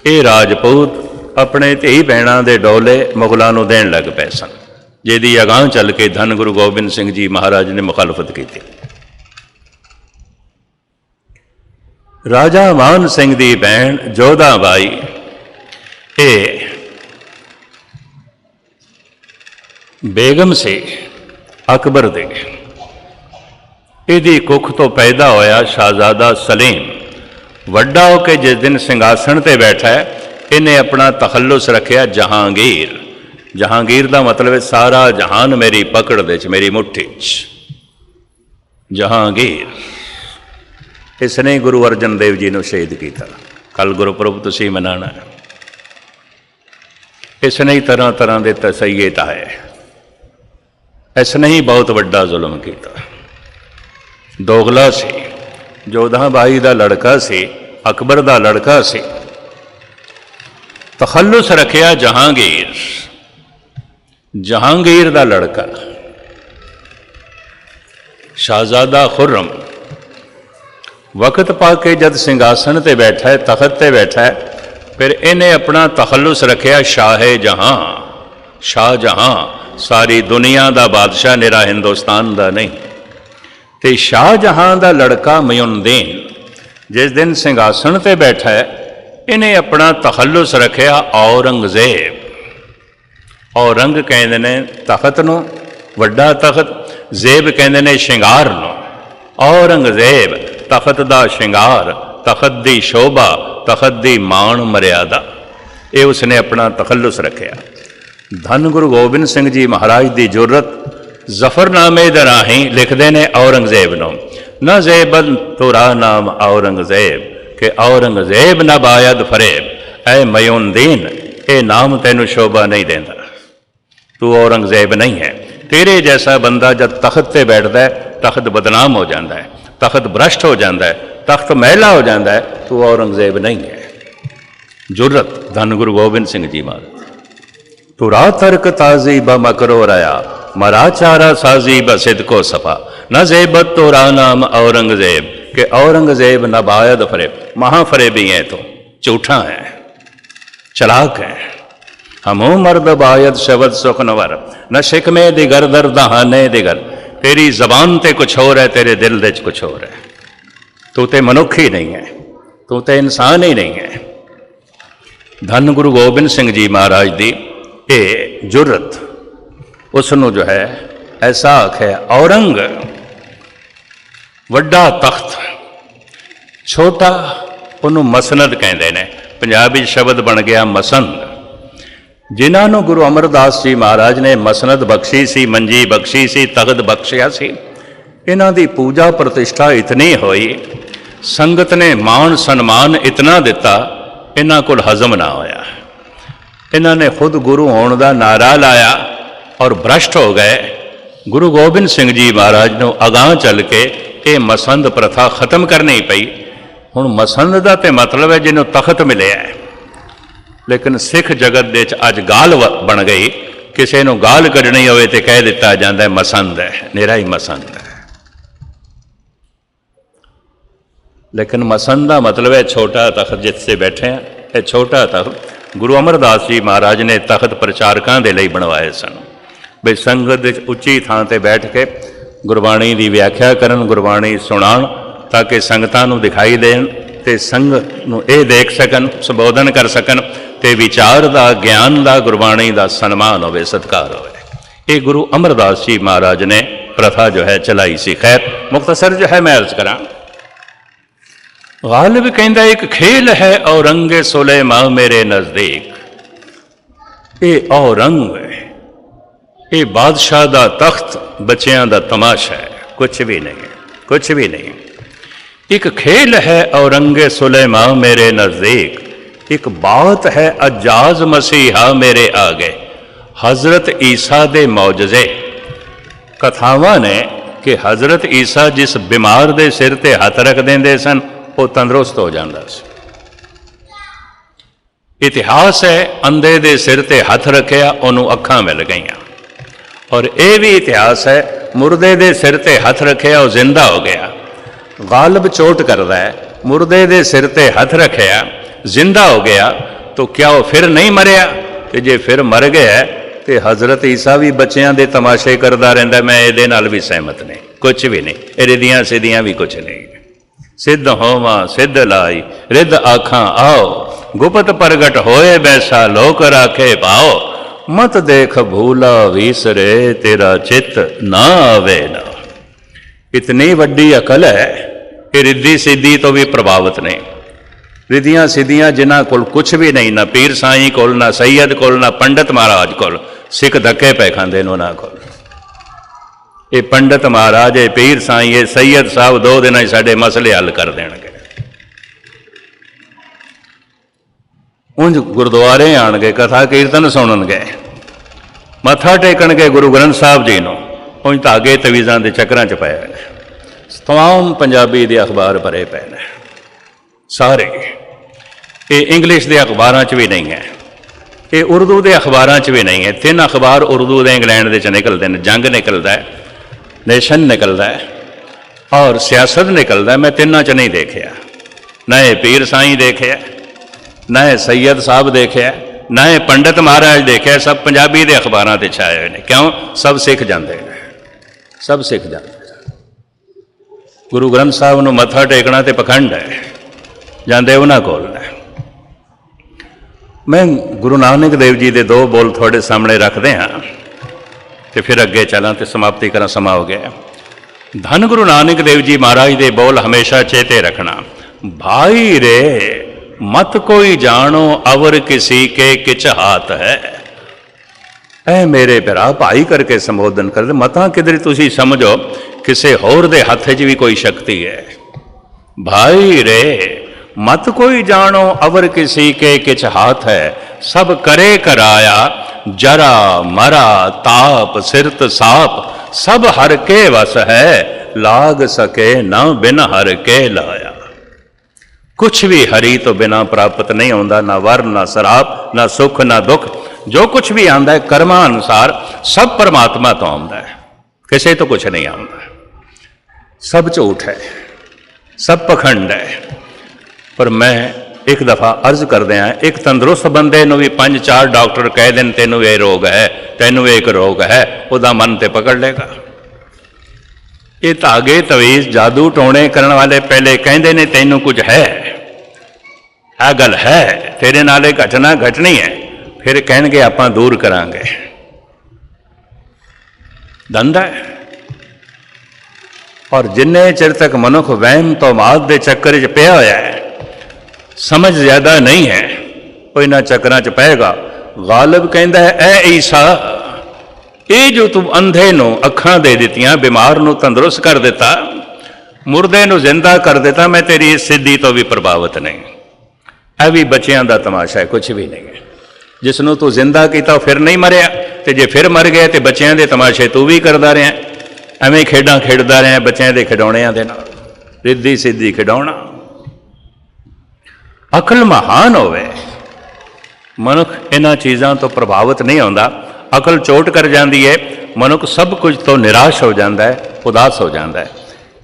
ਇਹ ਰਾਜਪੂਤ ਆਪਣੇ ਧੀ ਭੈਣਾਂ ਦੇ ਡੋਲੇ ਮੁਗਲਾਂ ਨੂੰ ਦੇਣ ਲੱਗ ਪਏ ਸਨ, ਜਿਹਦੀ ਅਗਾਂਹ ਚੱਲ ਕੇ ਧੰਨ ਗੁਰੂ ਗੋਬਿੰਦ ਸਿੰਘ ਜੀ ਮਹਾਰਾਜ ਨੇ ਮੁਖਾਲਫਤ ਕੀਤੀ। ਰਾਜਾ ਮਾਨ ਸਿੰਘ ਦੀ ਭੈਣ ਜੋਧਾ ਬਾਈ ਇਹ ਬੇਗਮ ਸੀ ਅਕਬਰ ਦੇ। ਇਹਦੀ ਕੁੱਖ ਤੋਂ ਪੈਦਾ ਹੋਇਆ ਸ਼ਹਿਜ਼ਾਦਾ ਸਲੀਮ। ਵੱਡਾ ਹੋ ਕੇ ਜਿਸ ਦਿਨ ਸਿੰਘਾਸਣ ਤੇ ਬੈਠਾ ਇਹਨੇ ਆਪਣਾ ਤਖੱਲੁਸ ਰੱਖਿਆ ਜਹਾਂਗੀਰ। ਜਹਾਂਗੀਰ ਦਾ ਮਤਲਬ ਹੈ ਸਾਰਾ ਜਹਾਨ ਮੇਰੀ ਪਕੜ ਦੇ 'ਚ, ਮੇਰੀ ਮੁੱਠੀ 'ਚ। ਜਹਾਂਗੀਰ। ਇਸ ਨੇ ਗੁਰੂ ਅਰਜਨ ਦੇਵ ਜੀ ਨੂੰ ਸ਼ਹੀਦ ਕੀਤਾ। ਕੱਲ੍ਹ ਗੁਰਪੁਰਬ ਤੁਸੀਂ ਮਨਾਉਣਾ। ਇਸ ਨੇ ਤਰ੍ਹਾਂ ਤਰ੍ਹਾਂ ਦੇ ਤਸੱਈਏ ਢਾਏ। ਇਸ ਨੇ ਹੀ ਬਹੁਤ ਵੱਡਾ ਜ਼ੁਲਮ ਕੀਤਾ। ਦੋਗਲਾ ਸੀ, ਜੋਧਾ ਬਾਈ ਦਾ ਲੜਕਾ ਸੀ, ਅਕਬਰ ਦਾ ਲੜਕਾ ਸੀ। ਤਖੱਲੁਸ ਰੱਖਿਆ ਜਹਾਂਗੀਰ। ਜਹਾਂਗੀਰ ਦਾ ਲੜਕਾ ਸ਼ਹਿਜ਼ਾਦਾ ਖੁਰਮ ਵਕਤ ਪਾ ਕੇ ਜਦ ਸਿੰਘਾਸਣ ਤੇ ਬੈਠਾ ਹੈ, ਤਖਤ ਤੇ ਬੈਠਾ ਹੈ, ਫਿਰ ਇਹਨੇ ਆਪਣਾ ਤਖੱਲੁਸ ਰੱਖਿਆ ਸ਼ਾਹ ਜਹਾਂ। ਸ਼ਾਹ ਜਹਾਂ ਸਾਰੀ ਦੁਨੀਆ ਦਾ ਬਾਦਸ਼ਾਹ, ਨਿਰਾ ਹਿੰਦੁਸਤਾਨ ਦਾ ਨਹੀਂ। ਤੇ ਸ਼ਾਹ ਜਹਾਂ ਦਾ ਲੜਕਾ ਮਯੂਦੀਨ ਜਿਸ ਦਿਨ ਸਿੰਘਾਸਣ ਤੇ ਬੈਠਾ ਹੈ ਇਹਨੇ ਆਪਣਾ ਤਖੱਲੁਸ ਰੱਖਿਆ ਔਰੰਗਜ਼ੇਬ। ਔਰੰਗ ਕਹਿੰਦੇ ਨੇ ਤਖਤ ਨੂੰ, ਵੱਡਾ ਤਖਤ। ਜ਼ੇਬ ਕਹਿੰਦੇ ਨੇ ਸ਼ਿੰਗਾਰ ਨੂੰ। ਔਰੰਗਜ਼ੇਬ ਤਖਤ ਦਾ ਸ਼ਿੰਗਾਰ, ਤਖਤ ਦੀ ਸ਼ੋਭਾ, ਤਖਤ ਦੀ ਮਾਣ ਮਰਿਆਦਾ। ਇਹ ਉਸਨੇ ਆਪਣਾ ਤਖੱਲੁਸ ਰੱਖਿਆ। ਧੰਨ ਗੁਰੂ ਗੋਬਿੰਦ ਸਿੰਘ ਜੀ ਮਹਾਰਾਜ ਦੀ ਜੁਰਤ ਜ਼ਫਰਨਾਮੇ ਦੇ ਰਾਹੀਂ ਲਿਖਦੇ ਨੇ ਔਰੰਗਜ਼ੇਬ ਨੂੰ, ਨਾ ਜ਼ੇਬਨ ਤੁਰਾ ਨਾਮ ਔਰੰਗਜ਼ੇਬ ਕਿ ਔਰੰਗਜ਼ੇਬ ਨਾ ਬਾਇਦ ਫਰੇਬ। ਐ ਮਯੂਦੀਨ ਇਹ ਨਾਮ ਤੈਨੂੰ ਸ਼ੋਭਾ ਨਹੀਂ ਦਿੰਦਾ, ਤੂੰ ਔਰੰਗਜ਼ੇਬ ਨਹੀਂ ਹੈ। ਤੇਰੇ ਜੈਸਾ ਬੰਦਾ ਜਦ ਤਖਤ ਤੇ ਬੈਠਦਾ ਹੈ ਤਖਤ ਬਦਨਾਮ ਹੋ ਜਾਂਦਾ ਹੈ, ਤਖਤ ਭ੍ਰਸ਼ਟ ਹੋ ਜਾਂਦਾ ਹੈ, ਤਖਤ ਮਹਿਲਾ ਹੋ ਜਾਂਦਾ ਹੈ। ਤੂੰ ਔਰੰਗਜ਼ੇਬ ਨਹੀਂ ਹੈ। ਜੁਰਤ ਧੰਨ ਗੁਰੂ ਗੋਬਿੰਦ ਸਿੰਘ ਜੀ ਮਹਾਰਾਜ। ਤੁਰਾ ਤਰਕ ਤਾਜ਼ੀ ਬ ਮਕਰੋ ਰਹਾ ਮਰਾ ਚਾਰਾ ਸਾਜ਼ੀ ਬ ਸਿਦਕੋ ਸਫਾ न ज़ेबत तो रा नाम औरंगजेब के औरंगजेब न बायद फरेब। महाफरेबी है तो झूठा है, चलाक है। हमो मर्द बायद शब्द सुखनवर न शिकमे दिगर दर दहाने दिगर। तेरी जबान ते कुछ और है, तेरे दिल दे कुछ और है। तू ते मनुख ही नहीं है, तू ते इंसान ही नहीं है। धन गुरु गोबिंद सिंह जी महाराज दी ये जुर्रत उसनों जो है ऐसा आखे। औरंग ਵੱਡਾ ਤਖਤ, ਛੋਟਾ ਉਹਨੂੰ ਮਸਨਦ ਕਹਿੰਦੇ ਨੇ। ਪੰਜਾਬੀ ਸ਼ਬਦ ਬਣ ਗਿਆ ਮਸੰਦ। ਜਿਨ੍ਹਾਂ ਨੂੰ ਗੁਰੂ ਅਮਰਦਾਸ ਜੀ ਮਹਾਰਾਜ ਨੇ ਮਸਨਦ ਬਖਸ਼ੀ ਸੀ, ਮੰਜੀ ਬਖਸ਼ੀ ਸੀ, ਤਖਤ ਬਖਸ਼ਿਆ ਸੀ, ਇਹਨਾਂ ਦੀ ਪੂਜਾ ਪ੍ਰਤਿਸ਼ਠਾ ਇਤਨੀ ਹੋਈ, ਸੰਗਤ ਨੇ ਮਾਣ ਸਨਮਾਨ ਇਤਨਾ ਦਿੱਤਾ, ਇਹਨਾਂ ਕੋਲ ਹਜ਼ਮ ਨਾ ਹੋਇਆ। ਇਹਨਾਂ ਨੇ ਖੁਦ ਗੁਰੂ ਹੋਣ ਦਾ ਨਾਰਾ ਲਾਇਆ ਔਰ ਭ੍ਰਸ਼ਟ ਹੋ ਗਏ। ਗੁਰੂ ਗੋਬਿੰਦ ਸਿੰਘ ਜੀ ਮਹਾਰਾਜ ਨੂੰ ਅਗਾਂਹ ਚੱਲ ਕੇ ਇਹ ਮਸੰਦ ਪ੍ਰਥਾ ਖਤਮ ਕਰਨੀ ਪਈ। ਹੁਣ ਮਸੰਦ ਦਾ ਤੇ ਮਤਲਬ ਹੈ ਜਿਹਨੂੰ ਤਖਤ ਮਿਲਿਆ ਹੈ, ਲੇਕਿਨ ਸਿੱਖ ਜਗਤ ਦੇ ਵਿੱਚ ਅੱਜ ਗਾਲ ਬਣ ਗਈ किसी नूं गाल कढ़नी होवे ते कह दिता जाता है मसंद है, निरा ही मसंद है। लेकिन मसंद का मतलब है छोटा तख्त जिससे बैठे हैं। यह छोटा तख्त गुरु अमरदास जी महाराज ने तख्त प्रचारकों के लिए बनवाए सन, बई संगत उच्ची थां ते बैठ के गुरबाणी की व्याख्या करन, गुरबाणी सुनाण, ताकि संगतां नूं दिखाई देन ते संगत नूं ये देख सकन, संबोधन कर सकन, ते विचार दा, ज्ञान दा, गुरबाणी दा सन्मान होवे, सत्कार होवे। ये गुरु अमरदास जी महाराज ने प्रथा जो है चलाई सी। खैर मुख्तसर जो है मैं अर्ज करा, गालिब कहता एक खेल है औरंगे सुलेमा मेरे नजदीक। ये औरंग ये बादशाह दा तख्त बच्चियां दा तमाशा है, कुछ भी नहीं, कुछ भी नहीं। एक खेल है औरंगे सुलेमा मेरे नजदीक, एक बात है अजाज मसीहा मेरे आगे। हजरत ईसा दे मौजजे कथावां ने कि हजरत ईसा जिस बीमार दे सिर ते हथ रख देंदे सन वो तंदुरुस्त हो जाता सी। इतिहास है अंधे दे सिर ते हथ रखिया उन्होंने अखां मिल गई, और यह भी इतिहास है मुर्दे दे सिर ते हथ रखिया वो जिंदा हो गया। गालिब चोट करता है, मुर्दे दे सिर ते हथ रखिया जिंदा हो गया, तो क्या वो फिर नहीं मरिया? तो जे फिर मर गया तो हजरत ईसा भी बच्चों के तमाशे करता रहा। मैं ये नाल भी सहमत नहीं, कुछ भी नहीं, ये रिदियां सिद्धियां भी कुछ नहीं। सिद्ध होवा सिद्ध लाई रिद आखां आओ, गुपत प्रगट होए बैसा लोक राखे पाओ। मत देख भूला विसरे तेरा चित ना आवे ना। इतनी वड्डी अकल है कि रिद्धि सिद्धि तो भी प्रभावित नहीं। रिधियां सिद्धियां जिन्हां कोल कुछ भी नहीं, ना पीर साईं कोल, ना सैयद कोल, ना पंडित महाराज कोल, सिख धक्के पे खांदे ने उन्हां कोल। ये पंडित महाराज, ये पीर साईं, ये सैयद साहब 2 दिन साडे मसले हल कर देंगे। उंज गुरुद्वारे आणगे, कथा कीर्तन सुनणगे, मत्था टेकणगे गुरु ग्रंथ साहब जी नूं, उंज धागे तवीज़ां दे चक्रां च पए ने। तमाम पंजाबी दे अखबार भरे पे ने सारे। ये इंग्लिश के अखबारों च भी नहीं है, ये उर्दू के अखबारों च भी नहीं है। 3 अखबार उर्दू के इंग्लैंड के निकलते हैं, जंग निकलता है, नेशन निकलता है और सियासत निकलता है। मैं 3 च नहीं देखिया, न ये पीर साईं देखे, न ये सैयद साहब देखे, न ये पंडित महाराज देखे। सब पंजाबी के अखबारों से छाए हुए हैं। क्यों? सब सिख जाते हैं, सब सिख जाते। गुरु ग्रंथ साहब नूं मत्था टेकना तो पखंड है, जाते उन्होंने कोल ने। मैं गुरु नानक देव जी के 2 बोल थोड़े सामने रखते हाँ, तो फिर अगे चलां तो समाप्ति करा, समा हो गया। धन गुरु नानक देव जी महाराज के बोल हमेशा चेते रखना। भाई रे मत कोई जानो अवर किसी के किच हाथ है। ऐ मेरे भरा भाई करके संबोधन करते, मतां किधर तुसी समझो किसी होर दे हथ च भी कोई शक्ति है। भाई रे मत कोई जानो अवर किसी के किच हाथ है। सब करे कराया जरा मरा ताप सिरत साप। सब हर के वस है लाग सके ना बिन हर के लाया। कुछ भी हरि तो बिना प्राप्त नहीं होता, ना वर ना शराब ना सुख ना दुख। जो कुछ भी आंदा है कर्मानुसार सब परमात्मा तो आंदा है, किसी तो कुछ नहीं आंदा। सब झूठ है, सब पखंड है। पर मैं एक दफ़ा अर्ज कर दिया, एक तंदुरुस्त बंदे भी 5-4 डॉक्टर कह दें तेनों ये रोग है, तेनों एक रोग है, वह मन ते पकड़ लेगा। ये धागे तवीज जादू टोने करने वाले पहले कहते ने तेनों कुछ है, आ गल है, तेरे नाले घटना घटनी है, फिर कहेंगे आप दूर करांगे। धंधा है। और जिन्ने चिर तक मनुख वहम तो माद के चक्कर च पिया होया है, समझ ज्यादा नहीं है, कोई ना चक्कर च पेगा। गालिब कहता है ऐ ईसा, ये जो तू अंधे नूं अखां दे दित्तियां, बीमार नूं तंदुरुस्त कर दिता, मुर्दे नूं जिंदा कर दिता, मैं तेरी इस सिद्धि तो भी प्रभावित नहीं। यह भी बच्चों का तमाशा है, कुछ भी नहीं है। जिसनों तू जिंदा किया फिर नहीं मरिया, तो जे फिर मर गया तो बच्चों के तमाशे तू भी करता रहा, एवं खेडां खेडदा रहा बच्चों के खिडौणियां दे नाल, रिद्धि सिद्धि खिडौणा। अकल महान होवे, मनुख इन्हां चीज़ों तो प्रभावित नहीं होता। अकल चोट कर जाती है, मनुख सब कुछ तो निराश हो जाता है, उदास हो जाता है,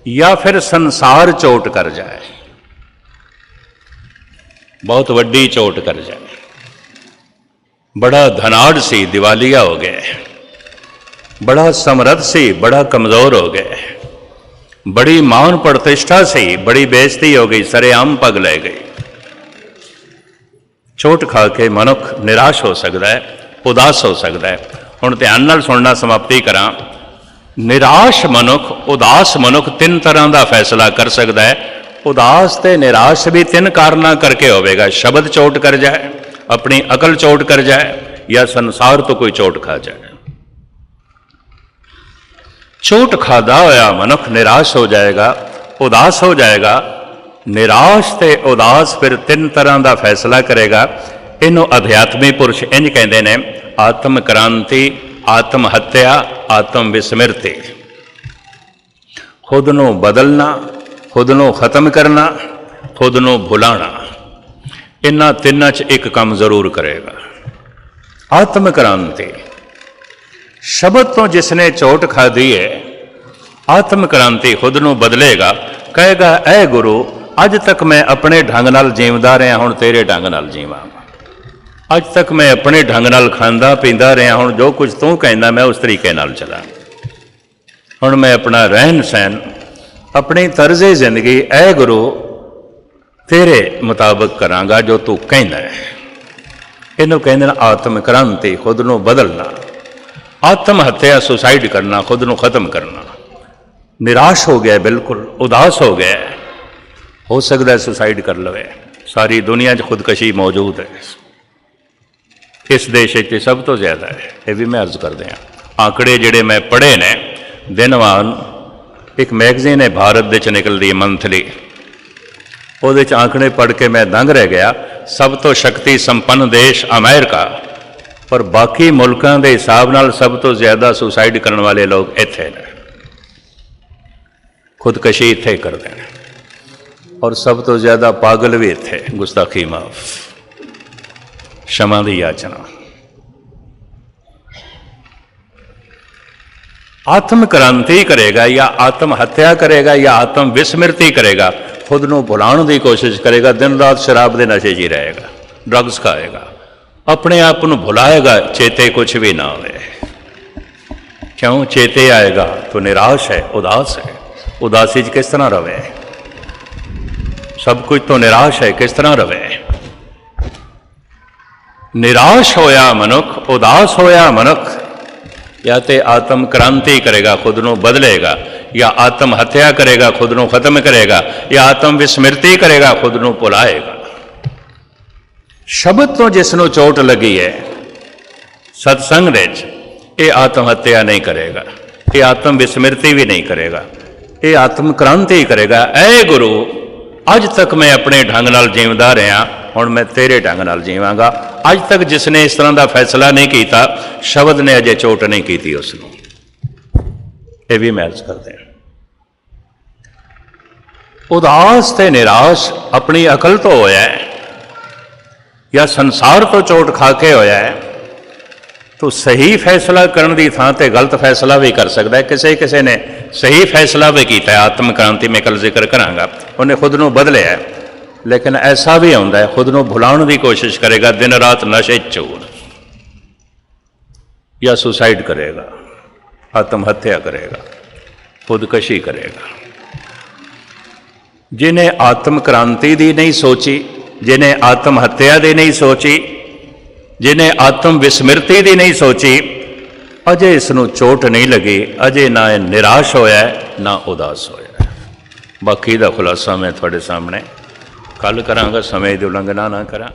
या फिर संसार चोट कर जाए, बहुत वड्डी चोट कर जाए। बड़ा धनाढ़ सी दिवालिया हो गए, बड़ा समर्थ सी बड़ा कमज़ोर हो गए, बड़ी मान प्रतिष्ठा सी बड़ी बेइज्जती हो गई, सरेआम पग ले गई। चोट खा के मनुख निराश हो सकता है, उदास हो सकता है। हुण ध्यान नाल सुनना, समाप्ति करा। निराश मनुख, उदास मनुख तीन तरह का फैसला कर सकता है। उदास ते निराश भी तीन कारणों करके होवेगा। शब्द चोट कर जाए, अपनी अकल चोट कर जाए, या संसार तो कोई चोट खा जाए। चोट खादा होया मनुख निराश हो जाएगा, उदास हो जाएगा। निराश ते उदास फिर तीन तरह का फैसला करेगा। इनू अध्यात्मी पुरुष इंज कहते हैं, आत्म क्रांति, आत्म हत्या, आत्म विस्मृति। खुद नू बदलना, खुद नू खत्म करना, खुद नू भुलाना, इन्हां तिन्हां च एक काम जरूर करेगा। आत्म क्रांति, शब्द तो जिसने चोट खाधी है, आत्म क्रांति खुद नू बदलेगा। कहेगा, ऐ गुरु, अज तक मैं अपने ढंग नाल जीवदा रहा, हुण तेरे ढंग नाल जीवां। अज तक मैं अपने ढंग नाल खांदा पींदा रहा, हुण जो कुछ तू कहना मैं उस तरीके नाल चला। हुण मैं अपना रहन सहन, अपनी तर्जे जिंदगी, ऐ गुरु, तेरे मुताबिक करांगा जो तू कहना है। इनू कहते आत्म क्रांति, खुद नू बदलना। आत्म हत्या, सुसाइड करना, खुद नू खत्म करना। निराश हो गया, बिल्कुल उदास हो गया, हो सकता है सुसाइड कर लवे। सारी दुनिया च खुदकशी मौजूद है, इस देश में सब तो ज़्यादा है। ये भी मैं अर्ज कर दिया। आंकड़े जिहड़े मैं पढ़े ने, दिनवान एक मैगजीन है भारत दे च निकलती है, मंथली, वो आंकड़े पढ़ के मैं दंग रह गया। सब तो शक्ति संपन्न देश अमेरिका, पर बाकी मुल्कों के हिसाब नाल सब तो ज़्यादा सुसाइड करने वाले लोग इत्थे ने, खुदकशी इत्थे करते हैं, और सब तो ज़्यादा पागल भी इत्थे। गुस्ताखी माफ, क्षमा की याचना। आत्म क्रांति करेगा या आत्म हत्या करेगा या आत्म विस्मृति करेगा, खुद नू भुलाने की कोशिश करेगा। दिन रात शराब के नशे जी रहेगा, ड्रग्स खाएगा, अपने आप को भुलाएगा, चेते कुछ भी ना होवे। क्यों? चेते आएगा तो निराश है, उदास है। उदासी च किस तरह रवे? सब कुछ तो निराश है, किस तरह रवे? निराश होया मनुख, उदास होया मनुख, या तो आत्म क्रांति करेगा, खुद नू बदलेगा, या आत्म हत्या करेगा, खुद नू खत्म करेगा, या आत्म विस्मृति करेगा, खुद नू भुलाएगा। शब्द तो जिसनों चोट लगी है सत्संग विच, ये आत्म हत्या नहीं करेगा, ये आत्म विस्मृति भी नहीं करेगा, ये आत्म क्रांति करेगा। ऐ गुरु, अज तक मैं अपने ढंग नाल जीवदा रहा, हुण मैं तेरे ढंग नाल जीवांगा। अज तक जिसने इस तरह का फैसला नहीं किया, शब्द ने अजे चोट नहीं की उसनों। ये भी मैं अर्ज करते हैं। उदास ते निराश अपनी अकल तो होया है या संसार तो चोट खा के होया है, तो सही फैसला करने की थां ते गलत फैसला भी कर सकता है। किसी किसी ने सही फैसला भी किया है, आत्म क्रांति में कल जिक्र करांगा, उन्हें खुद नू बदलिया है। लेकिन ऐसा भी होता है, खुद नू भुलाने की कोशिश करेगा, दिन रात नशे चूर, या सुसाइड करेगा, आत्महत्या करेगा, खुदकशी करेगा। जिन्हें आत्म क्रांति की नहीं सोची, जिन्हें आत्महत्या की नहीं सोची, जिन्हें आत्म विस्मृति की नहीं सोची, अजे इसनों चोट नहीं लगी, अजे ना निराश होया है ना उदास होया है। बाकी का खुलासा मैं थोड़े सामने कल करांगा, समय की उलंघना ना करा।